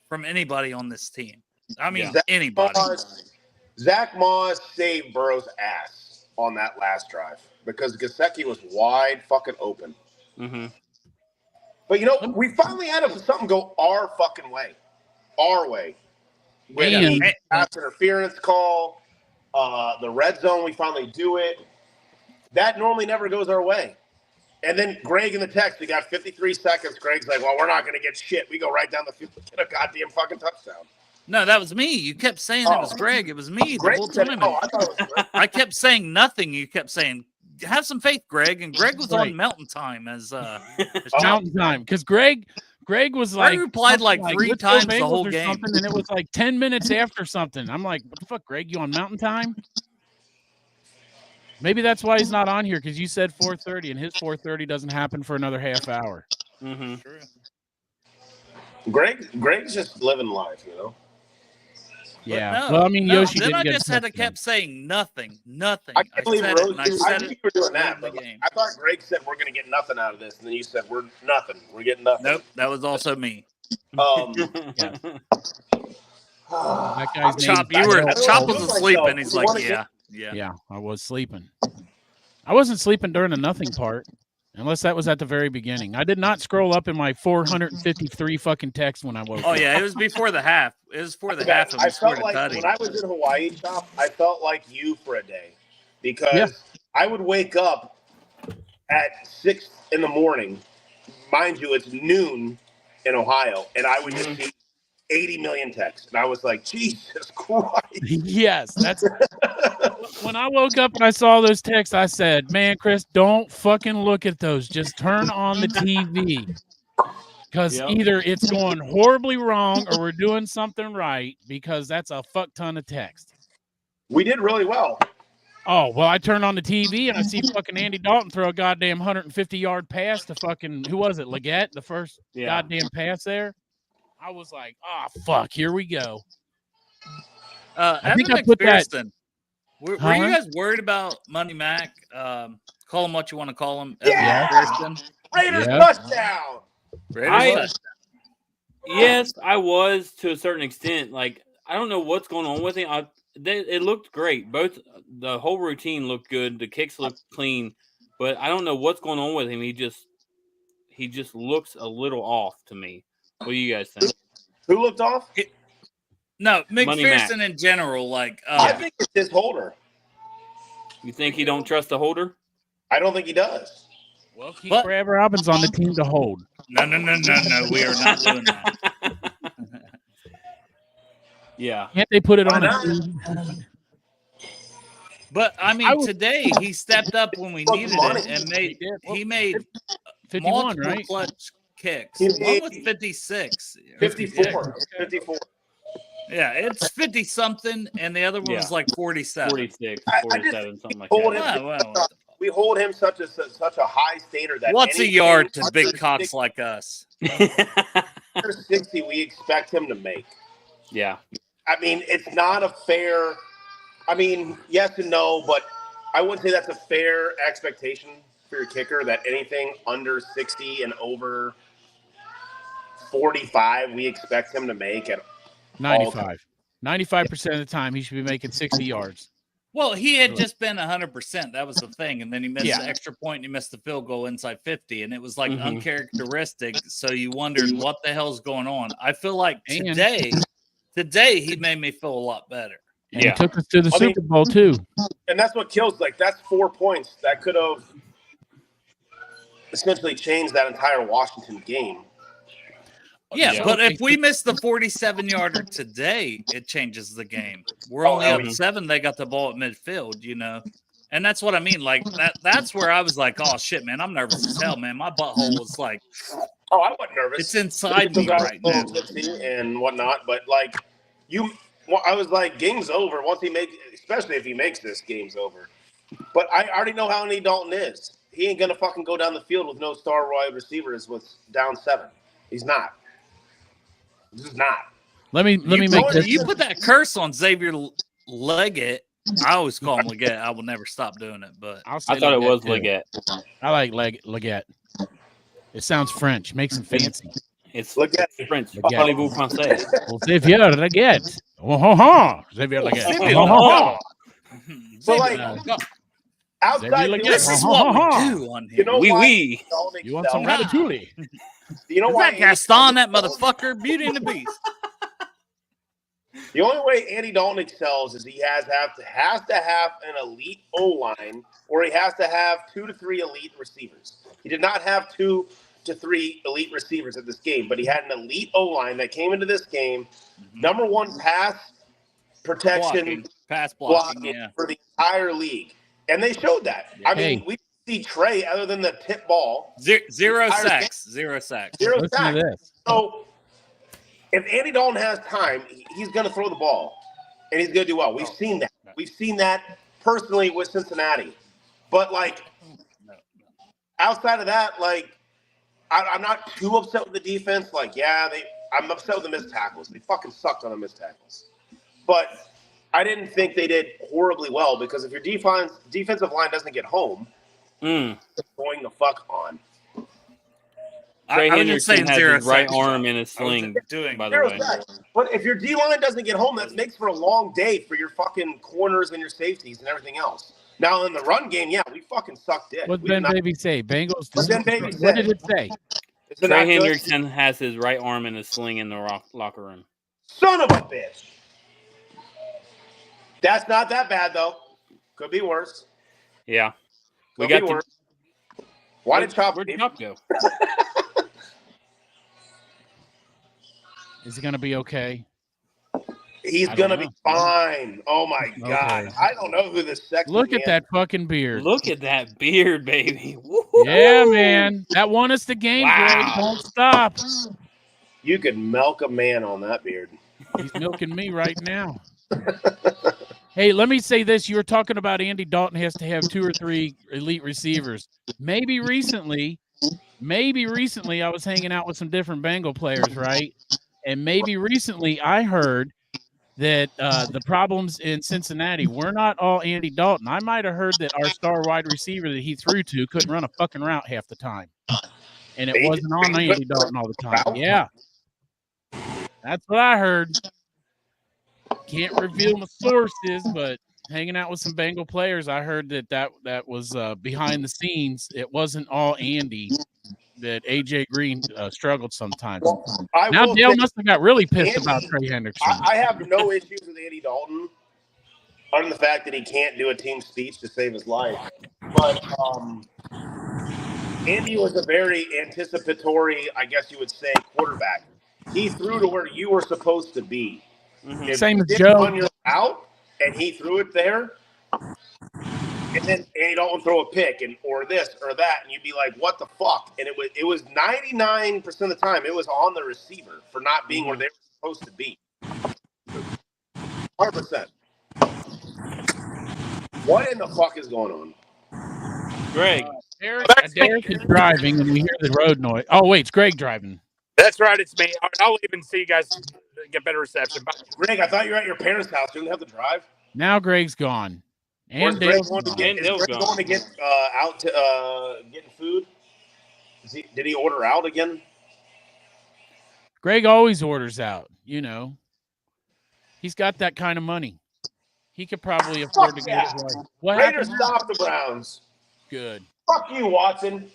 from anybody on this team. I mean, Yeah. anybody. Zach Moss saved Burrow's ass on that last drive because Gesicki was wide fucking open. Mm-hmm. But, you know, we finally had something go our fucking way. Our way. With And- the pass interference call, the red zone, we finally do it. That normally never goes our way. And then Greg in the text, we got 53 seconds. Greg's like, well, we're not going to get shit. We go right down the field and get a goddamn fucking touchdown. No, that was me. You kept saying it was Greg. It was me Greg the whole said, time. oh, I thought it was Greg. I kept saying nothing. You kept saying, have some faith, Greg. And Greg was Right. on mountain time as Mountain time, because Greg was like, replied like something 3 "Let's go times the Bengals" whole or game. something, and it was like 10 minutes after something. I'm like, what the fuck, Greg? You on Mountain time? Maybe that's why he's not on here, because you said 4:30, and his 4:30 doesn't happen for another half hour. Mm-hmm. Greg's just living life, you know? Yeah. No, Well, I mean, Yoshi then didn't I get a just had to touchdown. kept saying nothing. I can't believe said it, Rose. and I I said knew it. you were doing late that, in the but game. I thought Greg said we're going to get nothing out of this, and then you said we're nothing. We're getting nothing. Nope, that was also me. That guy's name Chop, is you were Daniel Chop Cole. was asleep, and he's like, yeah. Yeah, I was sleeping. I wasn't sleeping during the nothing part, unless that was at the very beginning. I did not scroll up in my 453 fucking texts when I woke Oh up. yeah, it was before the half. It was before the half, and I we scored felt a like tutty. when I was in Hawaii, Chop, I felt like you for a day because Yeah. I would wake up at 6 in the morning. Mind you, it's noon in Ohio, and I would just see 80 million texts, and I was like, Jesus Christ. Yes, that's when I woke up and I saw those texts. I said, "Man, Chris, don't fucking look at those. Just turn on the TV, because Yep. either it's going horribly wrong or we're doing something right. Because that's a fuck ton of text." We did really well. Oh well, I turned on the TV and I see fucking Andy Dalton throw a goddamn 150-yard pass to fucking who was it? Leggett, the first Yeah. goddamn pass there. I was like, "Oh fuck, here we go." I think Evan I put that- McPherson. Were Huh? you guys worried about Money Mac? Call him what you want to call him. Yeah. Evan McPherson. Raiders Yeah. touchdown. Raiders I- touchdown. Yes, I was to a certain extent. Like, I don't know what's going on with him. It looked great. Both the whole routine looked good. The kicks looked clean, but I don't know what's going on with him. He just looks a little off to me. What do you guys think? Who looked off? No, Money Mac. McPherson in general. Like, I think it's his holder. You think he don't trust the holder? I don't think he does. Well, keep But- Brad Robbins on the team to hold. no. We are not doing that. Yeah. Can't they put it on Why a not? team? But I mean, I was- today he stepped up when we Fuck needed money. it and made He did. he made 51, multiple right? clutch kicks. He One made- was 56. 54. Yeah. 54. Yeah, it's 50 something, and the other one was like 47. 46, I 47, something like hold that. him- Well, We hold him such a high standard that what's a anything yard to under big cocks 60 like us? under 60, we expect him to make. Yeah. I mean, it's not a fair. I mean, yes and no, but I wouldn't say that's a fair expectation for your kicker that anything under 60 and over 45, we expect him to make at 95. 95% of the time, he should be making 60 yards. Well, he had just been 100%. That was the thing. And then he missed Yeah. the extra point and he missed the field goal inside 50. And it was like Mhm. uncharacteristic. So you wondered what the hell's going on. I feel like And- today he made me feel a lot better. And Yeah. he took us to the I mean- Super Bowl, too. And that's what kills. Like, that's 4 points that could have essentially changed that entire Washington game. Yeah, Yeah. but if we miss the 47-yarder today, it changes the game. We're only up 7. They got the ball at midfield, you know. And that's what I mean. Like that's where I was like, oh shit, man, I'm nervous as hell, man. My butthole was like, Oh, I wasn't nervous. it's inside me right now. And whatnot, but like I was like, game's over once he makes, especially if he makes this, game's over. But I already know how Andy Dalton is. He ain't gonna fucking go down the field with no star wide receivers with down 7. He's not. Just not. Let me make this. You put that curse on Xavier Leggett. I always call him Leggett. I will never stop doing it, but I'll say I thought it was too. Leggett. I like Leggett. It sounds French. Makes him fancy. It's Leggett. French. Leggett. Parlez-vous français? Well, Xavier Leggett. Oh, ho, ho. Xavier Leggett. Xavier Oh, ho, ho. So like Xavier outside, Leggett. this is what we do on here. you know Oui, why oui. Dalton You want some excels? ratatouille? You know Is why that Gaston, that motherfucker? Beauty and the Beast. The only way Andy Dalton excels is he has to have an elite O-line, or he has to have 2 to 3 elite receivers. He did not have 2 to 3 elite receivers at this game, but he had an elite O-line that came into this game. Number 1 pass protection, Pass blocking blocking, yeah. for the entire league, and they showed that. I mean, Hey. we didn't see Trey other than the tip ball. Zero Entire sacks. Zero sacks. 0 Listen sacks. to this. So if Andy Dalton has time, he's going to throw the ball, and he's going to do well. We've seen that. We've seen that personally with Cincinnati. But, like, outside of that, like, I'm not too upset with the defense. Like, yeah, I'm upset with the missed tackles. They fucking sucked on the missed tackles. But I didn't think they did horribly well because if your defensive line doesn't get home, it's going the fuck on. Trey I was just saying Hendrickson has zero his right sacks. arm in a sling, doing by the Zero way. sacks. But if your D-line doesn't get home, that makes for a long day for your fucking corners and your safeties and everything else. Now, in the run game, yeah, we fucking sucked dick. What's We Ben did not- Baby say? Bengals. What's Ben Baby What say? did it say? Is it Trey not good? Hendrickson has his right arm in a sling in the locker room. Son of a bitch. That's not that bad, though. Could be worse. Yeah. We Could got be worse. Why did Chop Where'd leave? Chop go? Is he going to be okay? He's I don't going to be know. fine. Oh, my God. Okay. I don't know who this sexy Look man at that fucking beard. Look at that beard, baby. Yeah, man. That won us the game, Wow. Greg. Don't stop. You could milk a man on that beard. He's milking me right now. Hey, let me say this. You were talking about Andy Dalton has to have 2 or 3 elite receivers. Maybe recently I was hanging out with some different Bengal players, right? And maybe recently I heard that the problems in Cincinnati were not all Andy Dalton. I might have heard that our star wide receiver that he threw to couldn't run a fucking route half the time. And it wasn't on Andy Dalton all the time. Yeah. That's what I heard. Can't reveal my sources, but hanging out with some Bengal players, I heard that was behind the scenes. It wasn't all Andy. That AJ Green struggled sometimes. Now will Dale say- must have got really pissed Andy- about Trey Hendrickson. I have no issues with Andy Dalton, other than the fact that he can't do a team speech to save his life. But Andy was a very anticipatory, I guess you would say, quarterback. He threw to where you were supposed to be. If Same you as didn't Joe. run your out, and he threw it there, and then Andy Dalton throw a pick or this or that, and you'd be like, "What the fuck?" And it was 99% of the time it was on the receiver for not being where they were supposed to be. 100%. What in the fuck is going on? Greg. Derek is driving, and we hear the road noise. Oh, wait, it's Greg driving. That's right. It's me. All right, I'll leave and see you guys get better reception. Bye. Greg, I thought you were at your parents' house. You didn't have to drive. Now Greg's gone. Where's And Greg Dale's going to gone. get? Is Greg going to get out to getting food? Did he order out again? Greg always orders out, you know. He's got that kind of money. He could probably afford to get his wife. What Raiders happened? stop the Browns. Good. Fuck you, Watson.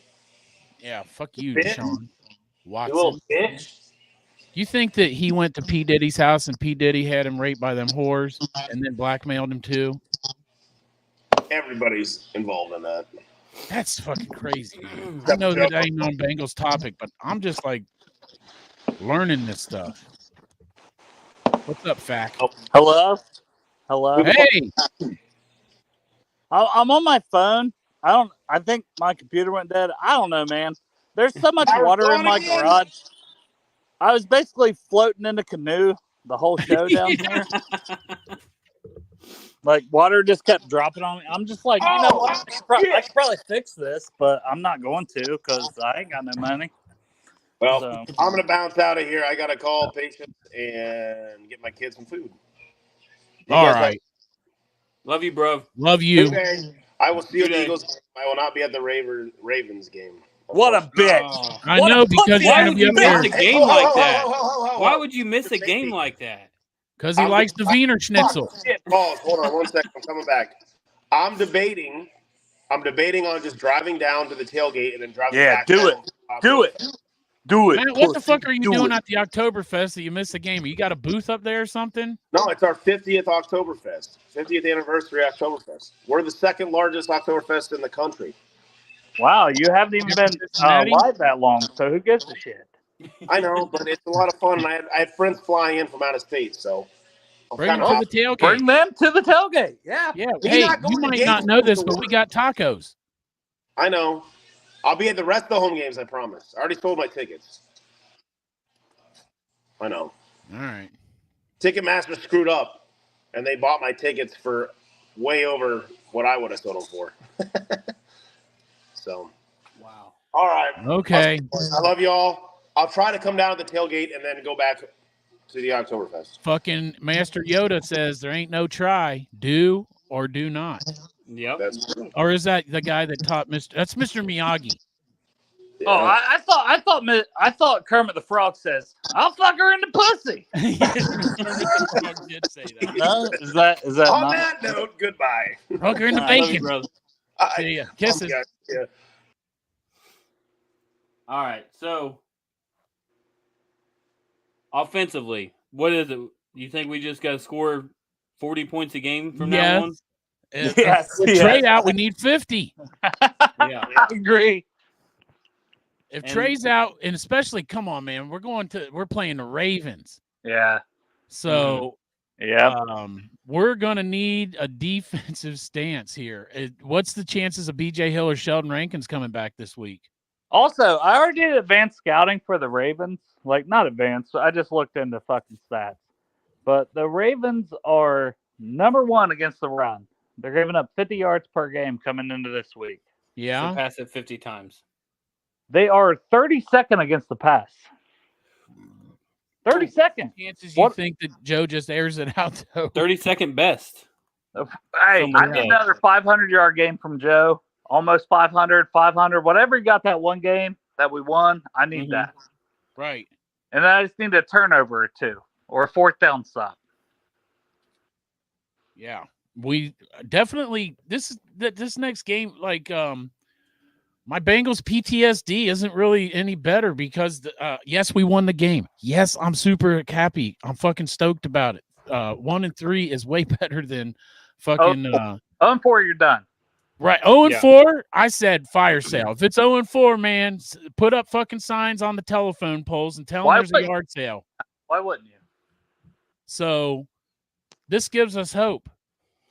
Yeah, fuck you, Bitch. Deshaun You Watson. little bitch. You think that he went to P. Diddy's house and P. Diddy had him raped by them whores and then blackmailed him too? Everybody's involved in that. That's fucking crazy, man. I know that ain't on Bengals topic, but I'm just like learning this stuff. What's up, Fac? Hello? Hello? Hey! I'm on my phone. I think my computer went dead. I don't know, man. There's so much water in my garage. I was basically floating in a canoe the whole show down here. Like, water just kept dropping on me. I'm just like, you know what? I could probably fix this, but I'm not going to because I ain't got no money. Well, So. I'm going to bounce out of here. I got to call patients and get my kids some food. All right. Love you, bro. Love you. Okay. I will see you at the Good day. Eagles. I will not be at the Ravens game. What a bitch. Oh. I know because you're Why going to would be you up miss there a game like that? Why would you miss a game like that? because he likes the Wiener Schnitzel. Shit, pause. Hold on 1 second. I'm coming back. I'm debating on just driving down to the tailgate and then driving back. Do it. Do it. Do it. Man, what the fuck are you doing at the Oktoberfest that you missed the game? You got a booth up there or something? No, it's our 50th Oktoberfest. 50th anniversary Oktoberfest. We're the second largest Oktoberfest in the country. Wow, you haven't even been live that long, so who gives a shit? I know, but it's a lot of fun. And I had friends flying in from out of state, so Bring them to the tailgate. Bring them to the tailgate. Yeah. Yeah. Hey, you might not know this, but we got tacos. I know. I'll be at the rest of the home games, I promise. I already sold my tickets. I know. All right. Ticketmaster screwed up, and they bought my tickets for way over what I would have sold them for. So. Wow. All right. Okay. I love you all. I'll try to come down to the tailgate and then go back to the Oktoberfest. Fucking Master Yoda says there ain't no try. Do or do not. Yep. That's true. Or is that the guy that taught Mr. That's Mr. Miyagi. Yeah. Oh, I thought Kermit the Frog says, "I'll fuck her in the pussy." did say that. No, is that On not? that note, goodbye. Fuck her in the I love you, bacon. brother. See ya. Kisses. Yeah. All right. So, offensively, what is it? You think we just got to score 40 points a game from now on? Yes. With Trey out, we need 50. Yeah. I agree. If And- Trey's out, and especially, come on, man, we're playing the Ravens. Yeah. So Yeah. we're gonna need a defensive stance here. What's the chances of BJ Hill or Sheldon Rankins coming back this week? Also, I already did advanced scouting for the Ravens. Like, not advanced. I just looked into fucking stats. But the Ravens are number 1 against the run. They're giving up 50 yards per game coming into this week. Yeah. So pass it 50 times. They are 32nd against the pass. 32nd. Chances you think that Joe just airs it out though? 32nd best. Hey, Someone I need does. another 500-yard game from Joe. Almost 500, whatever he got that one game that we won. I need that. Right. And then I just need a turnover or two or a 4th down stop. Yeah. We definitely this next game, like my Bengals PTSD isn't really any better because yes, we won the game. Yes, I'm super happy. I'm fucking stoked about it. 1-3 is way better than fucking 0-4, you're done. right. 0-4, I said fire sale. If it's 0-4, man, put up fucking signs on the telephone poles and tell them there's a yard sale. Why wouldn't you? So this gives us hope.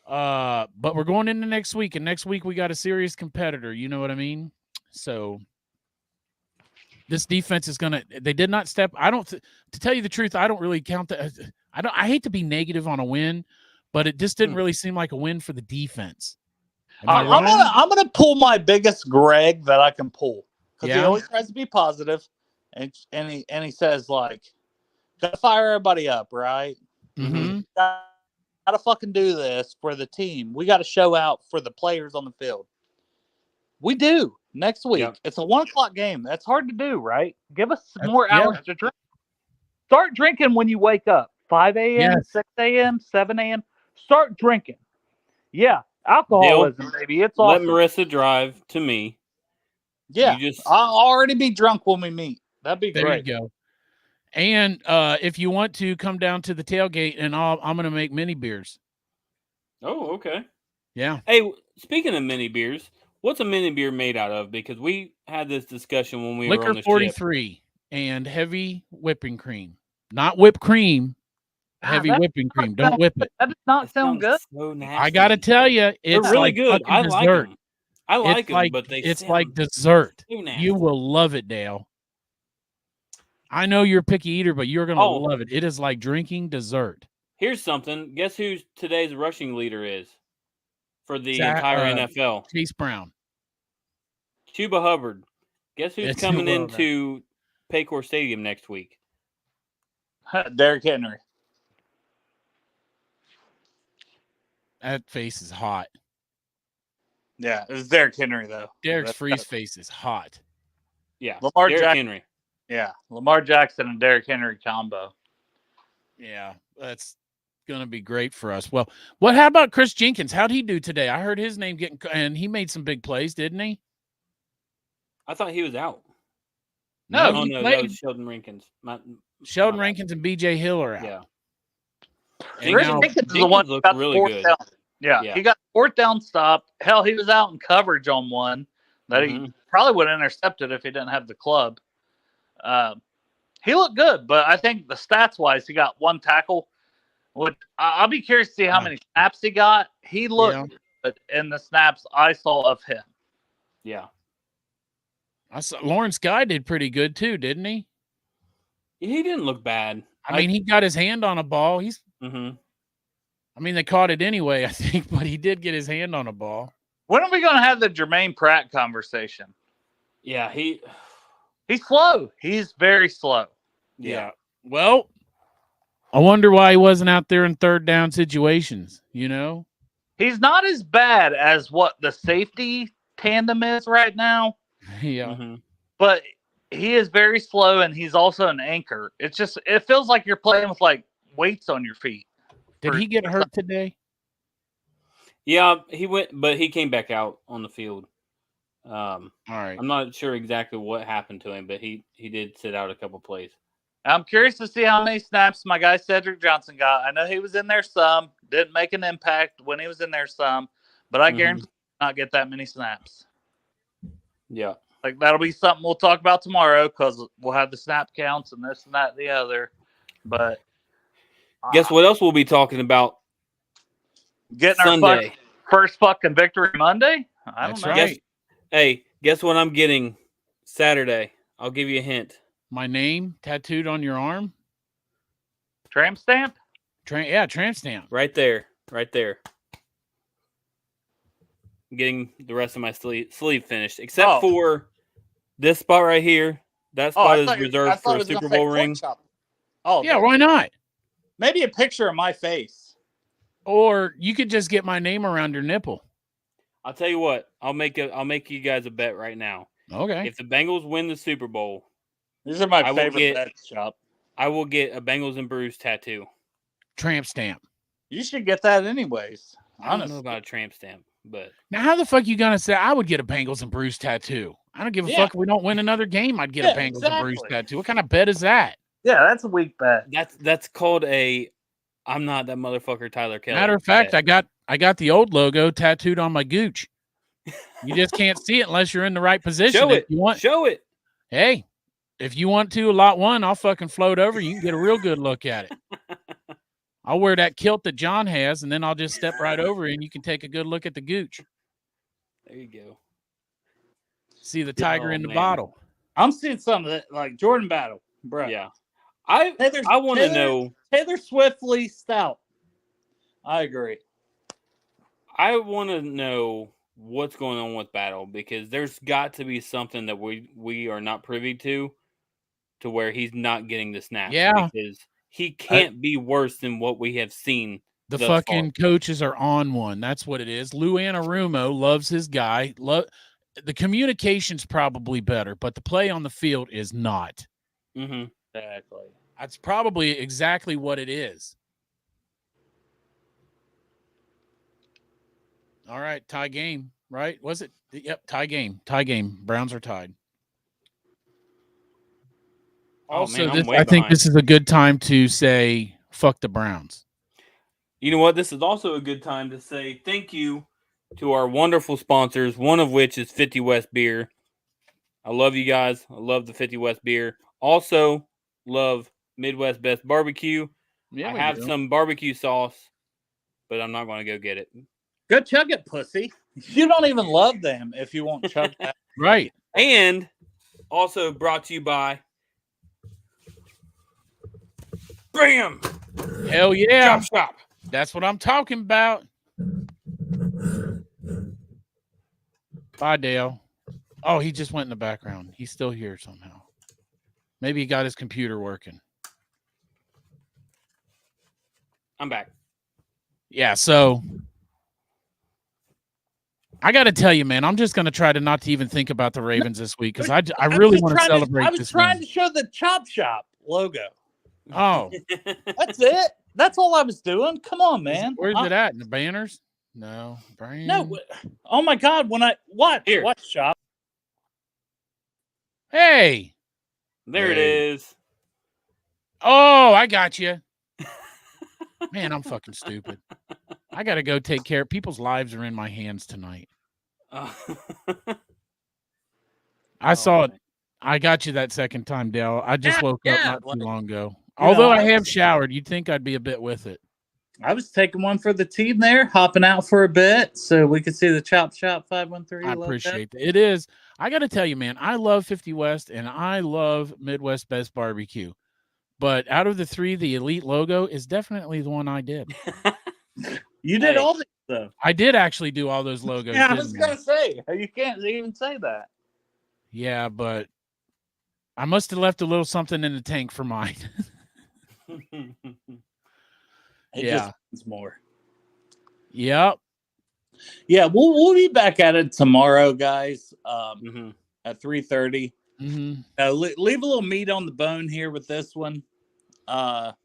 But we're going into next week, and next week we got a serious competitor. You know what I mean? So this defense is they did not step. To tell you the truth, I don't really count that. I hate to be negative on a win, but it just didn't really seem like a win for the defense. I'm gonna pull my biggest Greg that I can pull because he always tries to be positive, and he says like, "Gotta fire everybody up, right? Mm-hmm. Gotta fucking do this for the team. We got to show out for the players on the field. We do next week. Yep. It's a 1:00 game. That's hard to do, right? Give us more hours to drink. Start drinking when you wake up. 5 a.m., 6 a.m., 7 a.m. Start drinking. Yeah, alcoholism, baby. It's Let awesome. Marissa drive to me. Yeah, You just I'll already be drunk when we meet. That'd be There great. you go. And if you want to come down to the tailgate, and I'm going to make mini beers. Oh, okay. Yeah. Hey, speaking of mini beers, what's a mini beer made out of? Because we had this discussion when we were Liquor on the 43 and heavy whipping cream. Not whipped cream. Heavy whipping cream. Don't whip it. That does not ship. sound good. So nasty. I got to tell you, they're it's really like good. I fucking like dessert. them. I like It's them, like, but it's sound like dessert. so nasty. You will love it, Dale. I know you're a picky eater, but you're going to love it. It is like drinking dessert. Here's something. Guess who today's rushing leader is for the entire NFL? Chase Brown. Chuba Hubbard. Guess who's It's coming who, into Paycor Stadium next week? Derrick Henry. That face is hot. Yeah, it was Derrick Henry though. Derek's freeze face is hot. Yeah, Lamar Derrick Jackson. Henry. Yeah, Lamar Jackson and Derrick Henry combo. Yeah, that's going to be great for us. Well, how about Chris Jenkins? How'd he do today? I heard his name and he made some big plays, didn't he? I thought he was out. No, he that played. was Sheldon Rankins. Sheldon Rankins and BJ Hill are out. Yeah. And Chris now- Jenkins is the one looked who got really fourth good. down. Yeah, Yeah. he got fourth down stop. Hell, he was out in coverage on one that he probably would have intercepted if he didn't have the club. He looked good, but I think the stats wise, he got one tackle. I'll be curious to see how many snaps he got. He looked good in the snaps I saw of him. Yeah. I saw Lawrence Guy did pretty good too, didn't he? He didn't look bad. I mean, he got his hand on a ball. Mm-hmm. I mean, they caught it anyway, I think, but he did get his hand on a ball. When are we going to have the Jermaine Pratt conversation? Yeah, he's slow. He's very slow. Yeah. Well, I wonder why he wasn't out there in third down situations, you know? He's not as bad as what the safety tandem is right now. Yeah. But he is very slow, and he's also an anchor. It feels like you're playing with like weights on your feet. Did he get hurt today? Yeah, he went, but he came back out on the field. All right. I'm not sure exactly what happened to him, but he did sit out a couple plays. I'm curious to see how many snaps my guy Cedric Johnson got. I know he was in there some, didn't make an impact when he was in there some, but I guarantee he will not get that many snaps. Yeah. Like, that'll be something we'll talk about tomorrow because we'll have the snap counts and this and that and the other. But guess what else we'll be talking about? Getting Sunday. our first fucking victory Monday? I don't That's know. right. Guess what I'm getting Saturday? I'll give you a hint. My name tattooed on your arm? Tramp stamp? Tramp stamp. Right there. Right there. Getting the rest of my sleeve finished, except for this spot right here. That spot is reserved for a Super Bowl ring. Oh, yeah, why not? Maybe a picture of my face. Or you could just get my name around your nipple. I'll tell you what. I'll make you guys a bet right now. Okay. If the Bengals win the Super Bowl, these are my favorite bets, Shop. I will get a Bengals and Brews tattoo. Tramp stamp. You should get that anyways. I don't know about a tramp stamp, but now how the fuck you gonna say I would get a Bengals and Brews tattoo? I don't give a fuck if we don't win another game. I'd get a Bengals and Brews tattoo. What kind of bet is that? Yeah, that's a weak bet. That's called a I'm not that motherfucker Tyler Kelly. Matter of fact, bet. I got the old logo tattooed on my gooch. You just can't see it unless you're in the right position. Show it. You want show it. Hey, if you want to, lot one, I'll fucking float over. You can get a real good look at it. I'll wear that kilt that John has, and then I'll just step right over and you can take a good look at the gooch. There you go. See the tiger in the bottle. I'm seeing some of that, like Jordan Battle, bro. Yeah. I want to know Taylor Swiftly Stout. I agree. I want to know what's going on with Battle because there's got to be something that we are not privy to where he's not getting the snaps. Yeah. Because he can't be worse than what we have seen. The thus fucking far. coaches are on one. That's what it is. Lou Anarumo loves his guy. The communication's probably better, but the play on the field is not. Mm-hmm. Exactly. That's probably exactly what it is. All right, tie game, right? Was it? Yep, tie game. Tie game. Browns are tied. Also, I think this is a good time to say fuck the Browns. You know what? This is also a good time to say thank you to our wonderful sponsors, one of which is 50 West Beer. I love you guys. I love the 50 West Beer. Also, love Midwest Best Barbecue. Yeah, I have some barbecue sauce, but I'm not going to go get it. Go chug it, pussy. You don't even love them if you won't chug that. Right. And also brought to you by Bam! Hell yeah. Chop Shop. That's what I'm talking about. Bye, Dale. Oh, he just went in the background. He's still here somehow. Maybe he got his computer working. I'm back. Yeah, so I got to tell you, man, I'm just going to try to not to even think about the Ravens this week because I really want to celebrate this. I was trying to show the Chop Shop logo. Oh. That's it. That's all I was doing. Come on, man. Where's it at? In the banners? No. Brand. No. Oh, my God. When I watch Shop. Hey. There it is. Oh, I got you. Man, I'm fucking stupid. I got to go take care. People's lives are in my hands tonight. I saw it. I got you that second time, Dale. I just woke up not too long ago. Although I have showered, you'd think I'd be a bit with it. I was taking one for the team there, hopping out for a bit so we could see the Chop Shop 513. I appreciate that. It is. I got to tell you, man, I love 50 West and I love Midwest Best Barbecue. But out of the three, the Elite logo is definitely the one I did. You did all this stuff. I did actually do all those logos. Yeah, I was going to say, you can't even say that. Yeah, but I must have left a little something in the tank for mine. Just more. Yep. Yeah, we'll be back at it tomorrow, guys. At 3:30. Leave a little meat on the bone here with this one.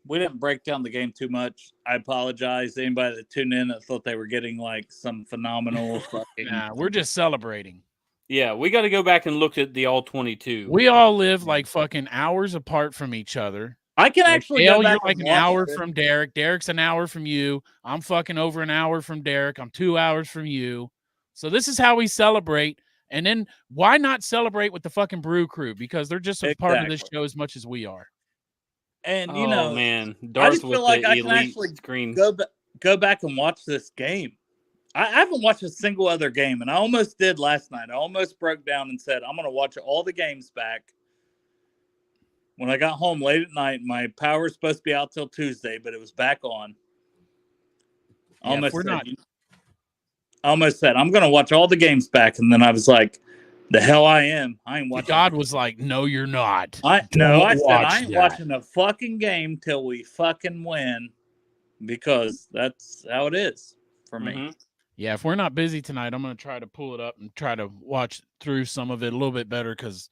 We didn't break down the game too much. I apologize to anybody that tuned in that thought they were getting like some phenomenal fucking. Nah, we're just celebrating. Yeah, we got to go back and look at the all 22. We all live like fucking hours apart from each other. I can actually Dale, go back you're like an hour from Derek. Derek's an hour from you. I'm fucking over an hour from Derek. I'm 2 hours from you. So this is how we celebrate. And then why not celebrate with the fucking Brew Crew? Because they're just a part of this show as much as we are. And you know, man, I just feel like I can actually screen. go back and watch this game. I haven't watched a single other game, and I almost did last night. I almost broke down and said, I'm going to watch all the games back. When I got home late at night, my power was supposed to be out till Tuesday, but it was back on. I almost said, I'm going to watch all the games back. And then I was like, the hell I am. I ain't watching. God was like, no, you're not. I said, I ain't watching a fucking game till we fucking win because that's how it is for me. Yeah, if we're not busy tonight, I'm going to try to pull it up and try to watch through some of it a little bit better because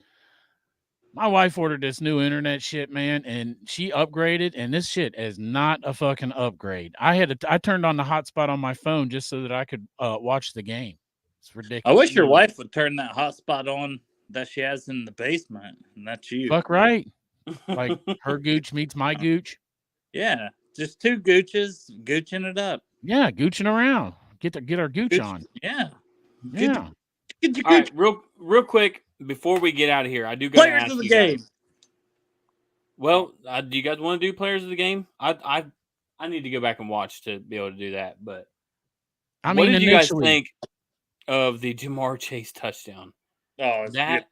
my wife ordered this new internet shit, man, and she upgraded, and this shit is not a fucking upgrade. I turned on the hotspot on my phone just so that I could watch the game. It's ridiculous. I wish your wife would turn that hotspot on that she has in the basement, and that's you. Fuck right. Like her gooch meets my gooch. Yeah, just two gooches gooching it up. Yeah, gooching around. Get our gooch on. Yeah. Yeah. Get your All right, real quick before we get out of here, I do got to ask players of the you game. guys. Well, do you guys want to do players of the game? I need to go back and watch to be able to do that. But I mean, what did you guys think of the Jamar Chase touchdown? Oh, that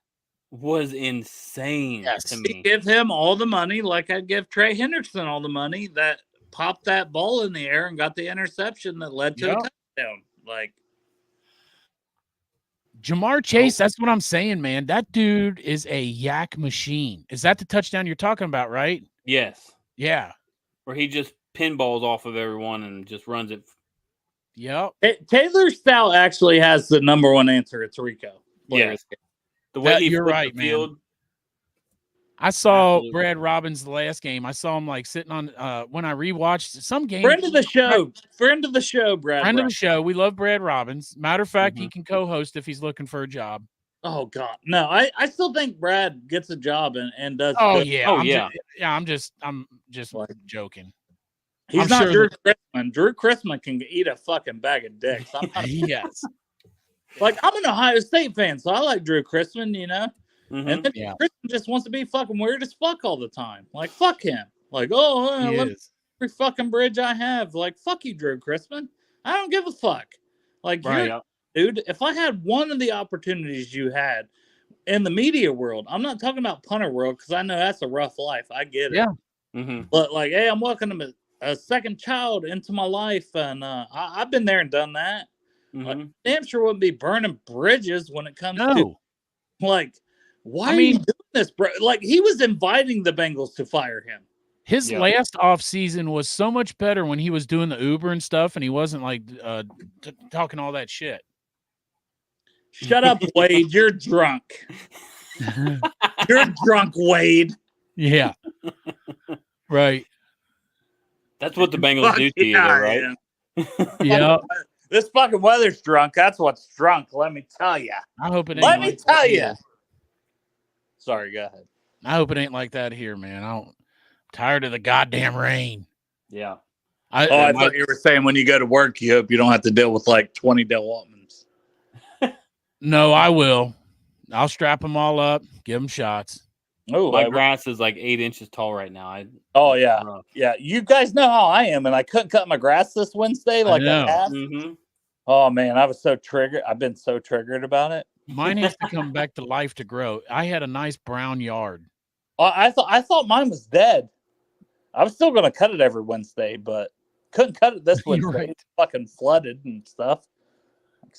was insane to me. Give him all the money like I'd give Trey Hendrickson all the money that popped that ball in the air and got the interception that led to the touchdown. Like Jamar Chase, that's what I'm saying, man. That dude is a yak machine. Is that the touchdown you're talking about, right? Yes. Yeah. Where he just pinballs off of everyone and just runs it. Yep. Taylor Stout actually has the number one answer. It's Rico. Yes. The way he you're flipped right, the field. man. I saw Absolutely. Brad Robbins the last game. I saw him like sitting on when I rewatched some game. Friend of the show, Brad. Friend of the show. We love Brad Robbins. Matter of fact, he can co-host if he's looking for a job. Oh God, no! I still think Brad gets a job and does. Oh good. yeah, I'm just Like, joking. He's I'm not sure Drew Chrisman. Drew Chrisman can eat a fucking bag of dicks. I'm not, yes. like I'm an Ohio State fan, so I like Drew Chrisman, you know. Mm-hmm. And then Chrisman just wants to be fucking weird as fuck all the time. Like fuck him. Like let me every fucking bridge I have. Like fuck you, Drew Chrisman. I don't give a fuck. Like dude, if I had one of the opportunities you had in the media world, I'm not talking about punter world because I know that's a rough life. I get it. Yeah. Mm-hmm. But like, hey, I'm welcoming a second child into my life, and I've been there and done that. Mm-hmm. Like, damn sure wouldn't be burning bridges when it comes to like, why are you doing this, bro? Like, he was inviting the Bengals to fire him. His last off season was so much better when he was doing the Uber and stuff, and he wasn't like talking all that shit. Shut up, Wade. You're drunk. You're drunk, Wade. Yeah. Right. That's what the Bengals do to you, though, right? Yeah. This fucking weather's drunk. That's what's drunk. Let me tell you. I hope it ain't. Let me tell you. Sorry, go ahead. I hope it ain't like that here, man. I'm tired of the goddamn rain. Yeah. I thought you were saying when you go to work, you hope you don't have to deal with like 20 Del Altmans. No, I will. I'll strap them all up, give them shots. Oh, my grass is like 8 inches tall right now. Yeah. You guys know how I am, and I couldn't cut my grass this Wednesday like I have. Mm-hmm. Oh man, I was so triggered. I've been so triggered about it. Mine has to come back to life to grow. I had a nice brown yard. I thought mine was dead. I was still going to cut it every Wednesday, but couldn't cut it this Wednesday. Right. It's fucking flooded and stuff.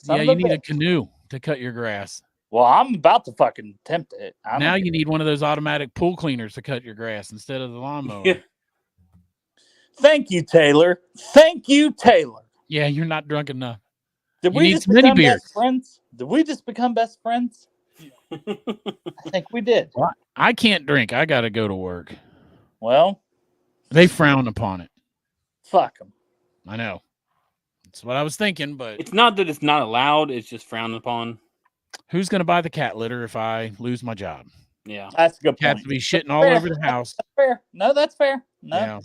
You need a canoe to cut your grass. Well, I'm about to fucking attempt it. Now you need one of those automatic pool cleaners to cut your grass instead of the lawnmower. Yeah. Thank you, Taylor. Thank you, Taylor. Yeah, you're not drunk enough. Did we just become best friends? Did we just become best friends? I think we did. Well, I can't drink. I got to go to work. Well, they frown upon it. Fuck them. I know. That's what I was thinking, but it's not that it's not allowed. It's just frowned upon. Who's going to buy the cat litter if I lose my job? Yeah. That's a good point. Cats will be shitting all over the house. That's fair. No, that's fair. No,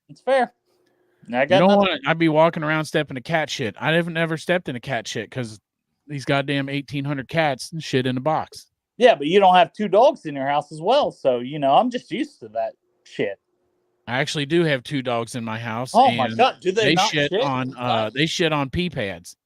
it's fair. I got I'd be walking around stepping a cat shit. I haven't never stepped in a cat shit because these goddamn 1,800 cats and shit in a box. Yeah, but you don't have 2 dogs in your house as well. So, I'm just used to that shit. I actually do have 2 dogs in my house. Oh my God. Do they not shit on they shit on pee pads.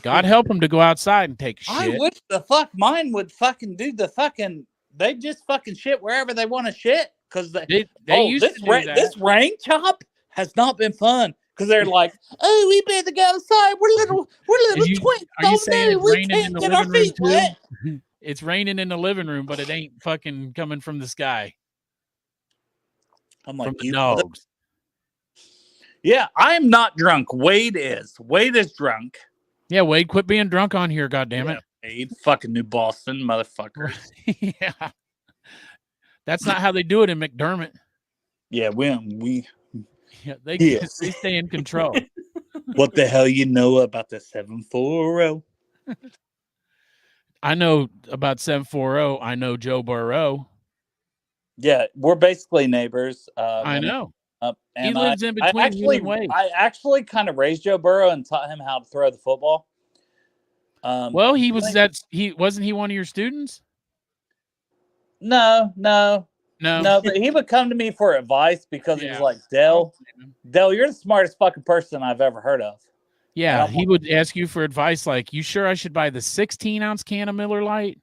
God help them to go outside and take a shit. I wish the fuck mine would fucking do the fucking, they just fucking shit wherever they want to shit. Because they used to do that. This rain chop has not been fun. Because they're like, oh, we better go outside. We're little twinks. Are you saying it's we raining in can't the get our living room feet wet. too? It's raining in the living room, but it ain't fucking coming from the sky. I'm like, from the dogs. Yeah, I am not drunk. Wade is. Wade is drunk. Yeah, Wade, quit being drunk on here, goddammit. Wade, fucking New Boston, motherfucker. Yeah. That's not how they do it in McDermott. Yeah, we they stay in control. What the hell you know about the 740? I know about 740. I know Joe Burrow. Yeah, we're basically neighbors. I know. And he lives in between you and Wade. I actually kind of raised Joe Burrow and taught him how to throw the football. Well, he wasn't he one of your students? No. But he would come to me for advice because he was like, Dell, you're the smartest fucking person I've ever heard of. Yeah, he would ask you for advice like, you sure I should buy the 16-ounce can of Miller Lite?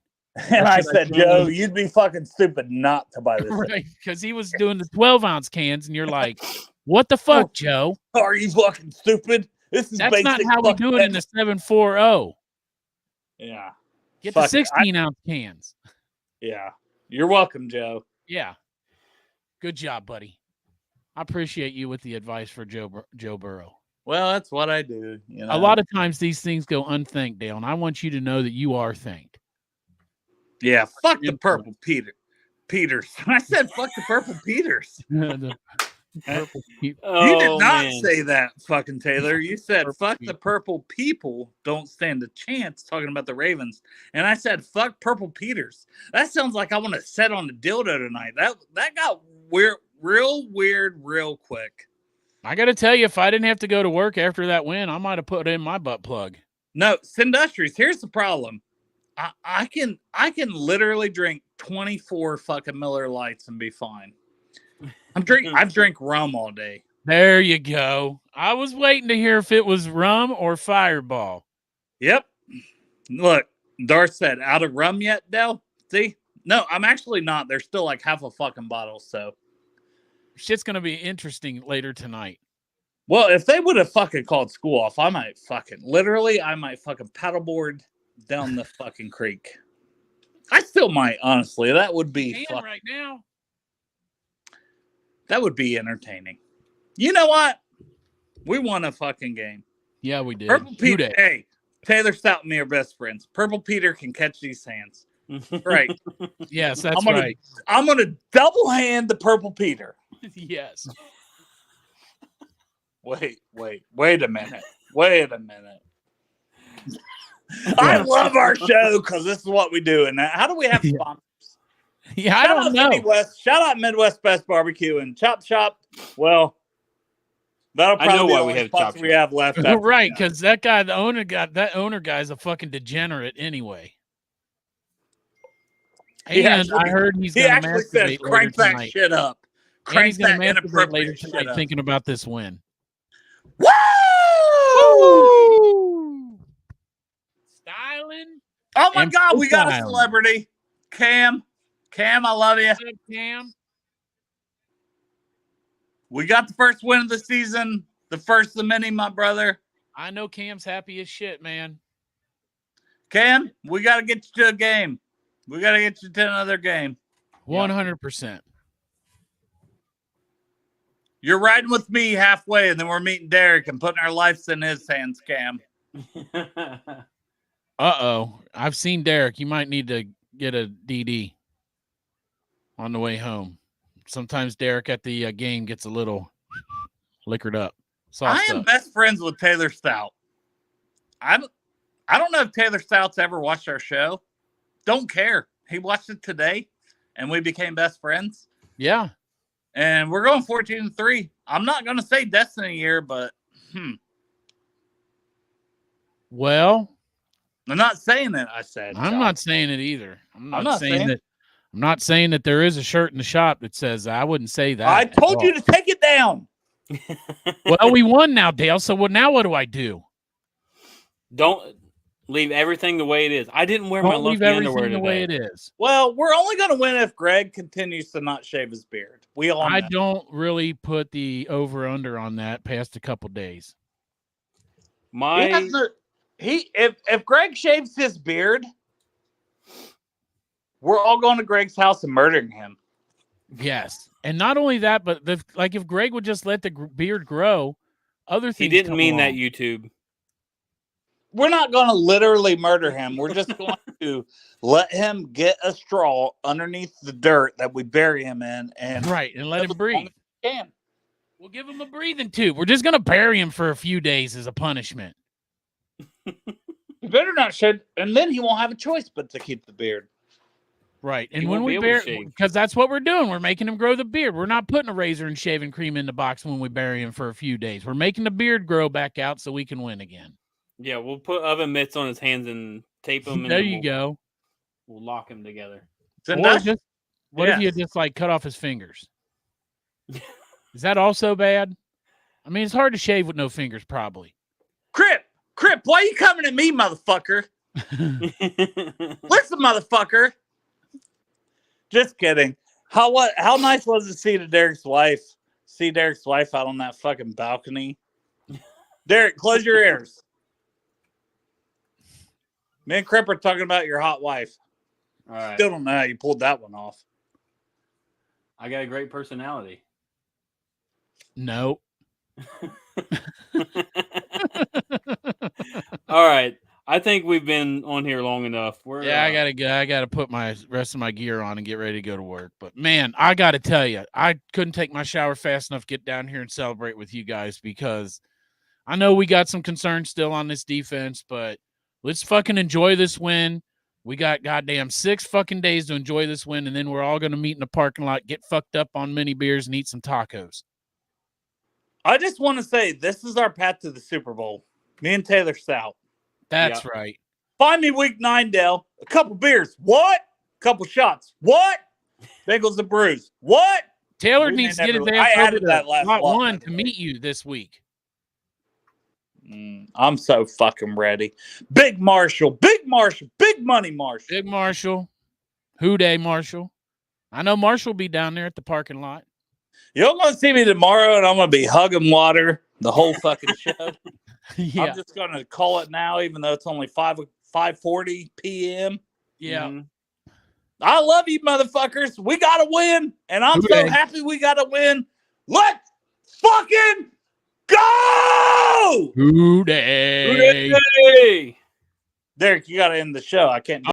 And I said, Joe, you'd be fucking stupid not to buy this. Right, because he was doing the 12-ounce cans, and you're like, What the fuck, Joe? Are you fucking stupid? This is That's basic not how we do it in the 740. Yeah. Get Fuck the it. 16-ounce cans. Yeah. You're welcome, Joe. Yeah. Good job, buddy. I appreciate you with the advice for Joe Burrow. Well, that's what I do. You know? A lot of times these things go unthanked, Dale, and I want you to know that you are thanked. Yeah, fuck the purple Peters. I said fuck the purple Peters. Purple You did not say that, fucking Taylor. You said fuck the purple people don't stand a chance, talking about the Ravens. And I said fuck purple Peters. That sounds like I want to set on the dildo tonight. That got real weird real quick. I got to tell you, if I didn't have to go to work after that win, I might have put in my butt plug. No, Sindustries, here's the problem. I can literally drink 24 fucking Miller Lights and be fine. I've drank rum all day. There you go. I was waiting to hear if it was rum or Fireball. Yep. Look, Darth said, out of rum yet, Dell? See? No, I'm actually not. There's still like half a fucking bottle, so. Shit's going to be interesting later tonight. Well, if they would have fucking called school off, I might fucking paddleboard down the fucking creek. I still might, honestly. That would be right now. That would be entertaining. You know what? We won a fucking game. Yeah, we did. Purple Peter. Hey, Taylor Stout and me are best friends. Purple Peter can catch these hands. Right. Yes, that's right. I'm going to double hand the Purple Peter. Yes. Wait a minute. I love our show because this is what we do. And how do we have sponsors? Yeah, I don't know. Shout out Midwest Best Barbecue and Chop Shop. Well, that'll probably be the only sponsor we have left. Right, because that owner guy's a fucking degenerate anyway. And I heard he's going to actually says, crank that tonight. shit up. Crank that inappropriate later shit tonight up. thinking about this win. Woo! Styling. Oh my God, we got a celebrity. Cam, I love you. Cam. We got the first win of the season. The first of many, my brother. I know Cam's happy as shit, man. Cam, we got to get you to a game. We got to get you to another game. 100%. You're riding with me halfway, and then we're meeting Derek and putting our lives in his hands, Cam. Uh-oh. I've seen Derek. You might need to get a DD on the way home. Sometimes Derek at the game gets a little liquored up. I am best friends with Taylor Stout. I don't know if Taylor Stout's ever watched our show. Don't care. He watched it today, and we became best friends. Yeah. And we're going 14-3. I'm not going to say Destiny year, but Well, I'm not saying it. I said I'm not saying it either. I'm not saying that there is a shirt in the shop that says I wouldn't say that. I told you to take it down. Well, we won now, Dale. So now what do I do? Don't leave everything the way it is. I didn't wear my lucky underwear today. The way it is. Well, we're only going to win if Greg continues to not shave his beard. We all know. I don't really put the over-under on that past a couple days. If Greg shaves his beard, we're all going to Greg's house and murdering him. Yes. And not only that, but if Greg would just let the beard grow, other things. He didn't mean that, YouTube. We're not going to literally murder him. We're just going to let him get a straw underneath the dirt that we bury him in, and let him breathe. We'll give him a breathing tube. We're just going to bury him for a few days as a punishment. You better not shed, and then he won't have a choice but to keep the beard. Right. And when we bury, because that's what we're doing. We're making him grow the beard. We're not putting a razor and shaving cream in the box when we bury him for a few days. We're making the beard grow back out so we can win again. Yeah, we'll put oven mitts on his hands and tape them. And there you go. We'll lock him together. What if you just cut off his fingers? Is that also bad? I mean, it's hard to shave with no fingers, probably. Crip, why are you coming at me, motherfucker? Listen, motherfucker. Just kidding. How nice was it to see Derek's wife see Derek's wife out on that fucking balcony. Derek, close your ears. Me and Crip are talking about your hot wife. All right. Still don't know how you pulled that one off. I got a great personality. Nope. All right. I think we've been on here long enough. Yeah, I gotta go. I gotta put my rest of my gear on and get ready to go to work. But man, I gotta tell you, I couldn't take my shower fast enough to get down here and celebrate with you guys because I know we got some concerns still on this defense, but let's fucking enjoy this win. We got goddamn 6 fucking days to enjoy this win, and then we're all gonna meet in the parking lot, get fucked up on mini beers, and eat some tacos. I just want to say this is our path to the Super Bowl. Me and Taylor Stout. That's right. Find me week 9, Dale. A couple beers. What? A couple shots. What? Bengals and Brews. What? Taylor We needs to may get his never- ass I over added to that last lot lot, 1 by to the way. meet you this week. I'm so fucking ready. Big Marshall. Big Marshall. Big money Marshall. Big Marshall. Who day, Marshall? I know Marshall will be down there at the parking lot. You're going to see me tomorrow, and I'm going to be hugging water the whole fucking show. Yeah. I'm just going to call it now, even though it's only 5:40 p.m. Yeah. Mhm. I love you, motherfuckers. We got to win, and I'm so Hooray. happy we got to win. Let's fucking go! Who day? Hey! Derek, you got to end the show. I can't do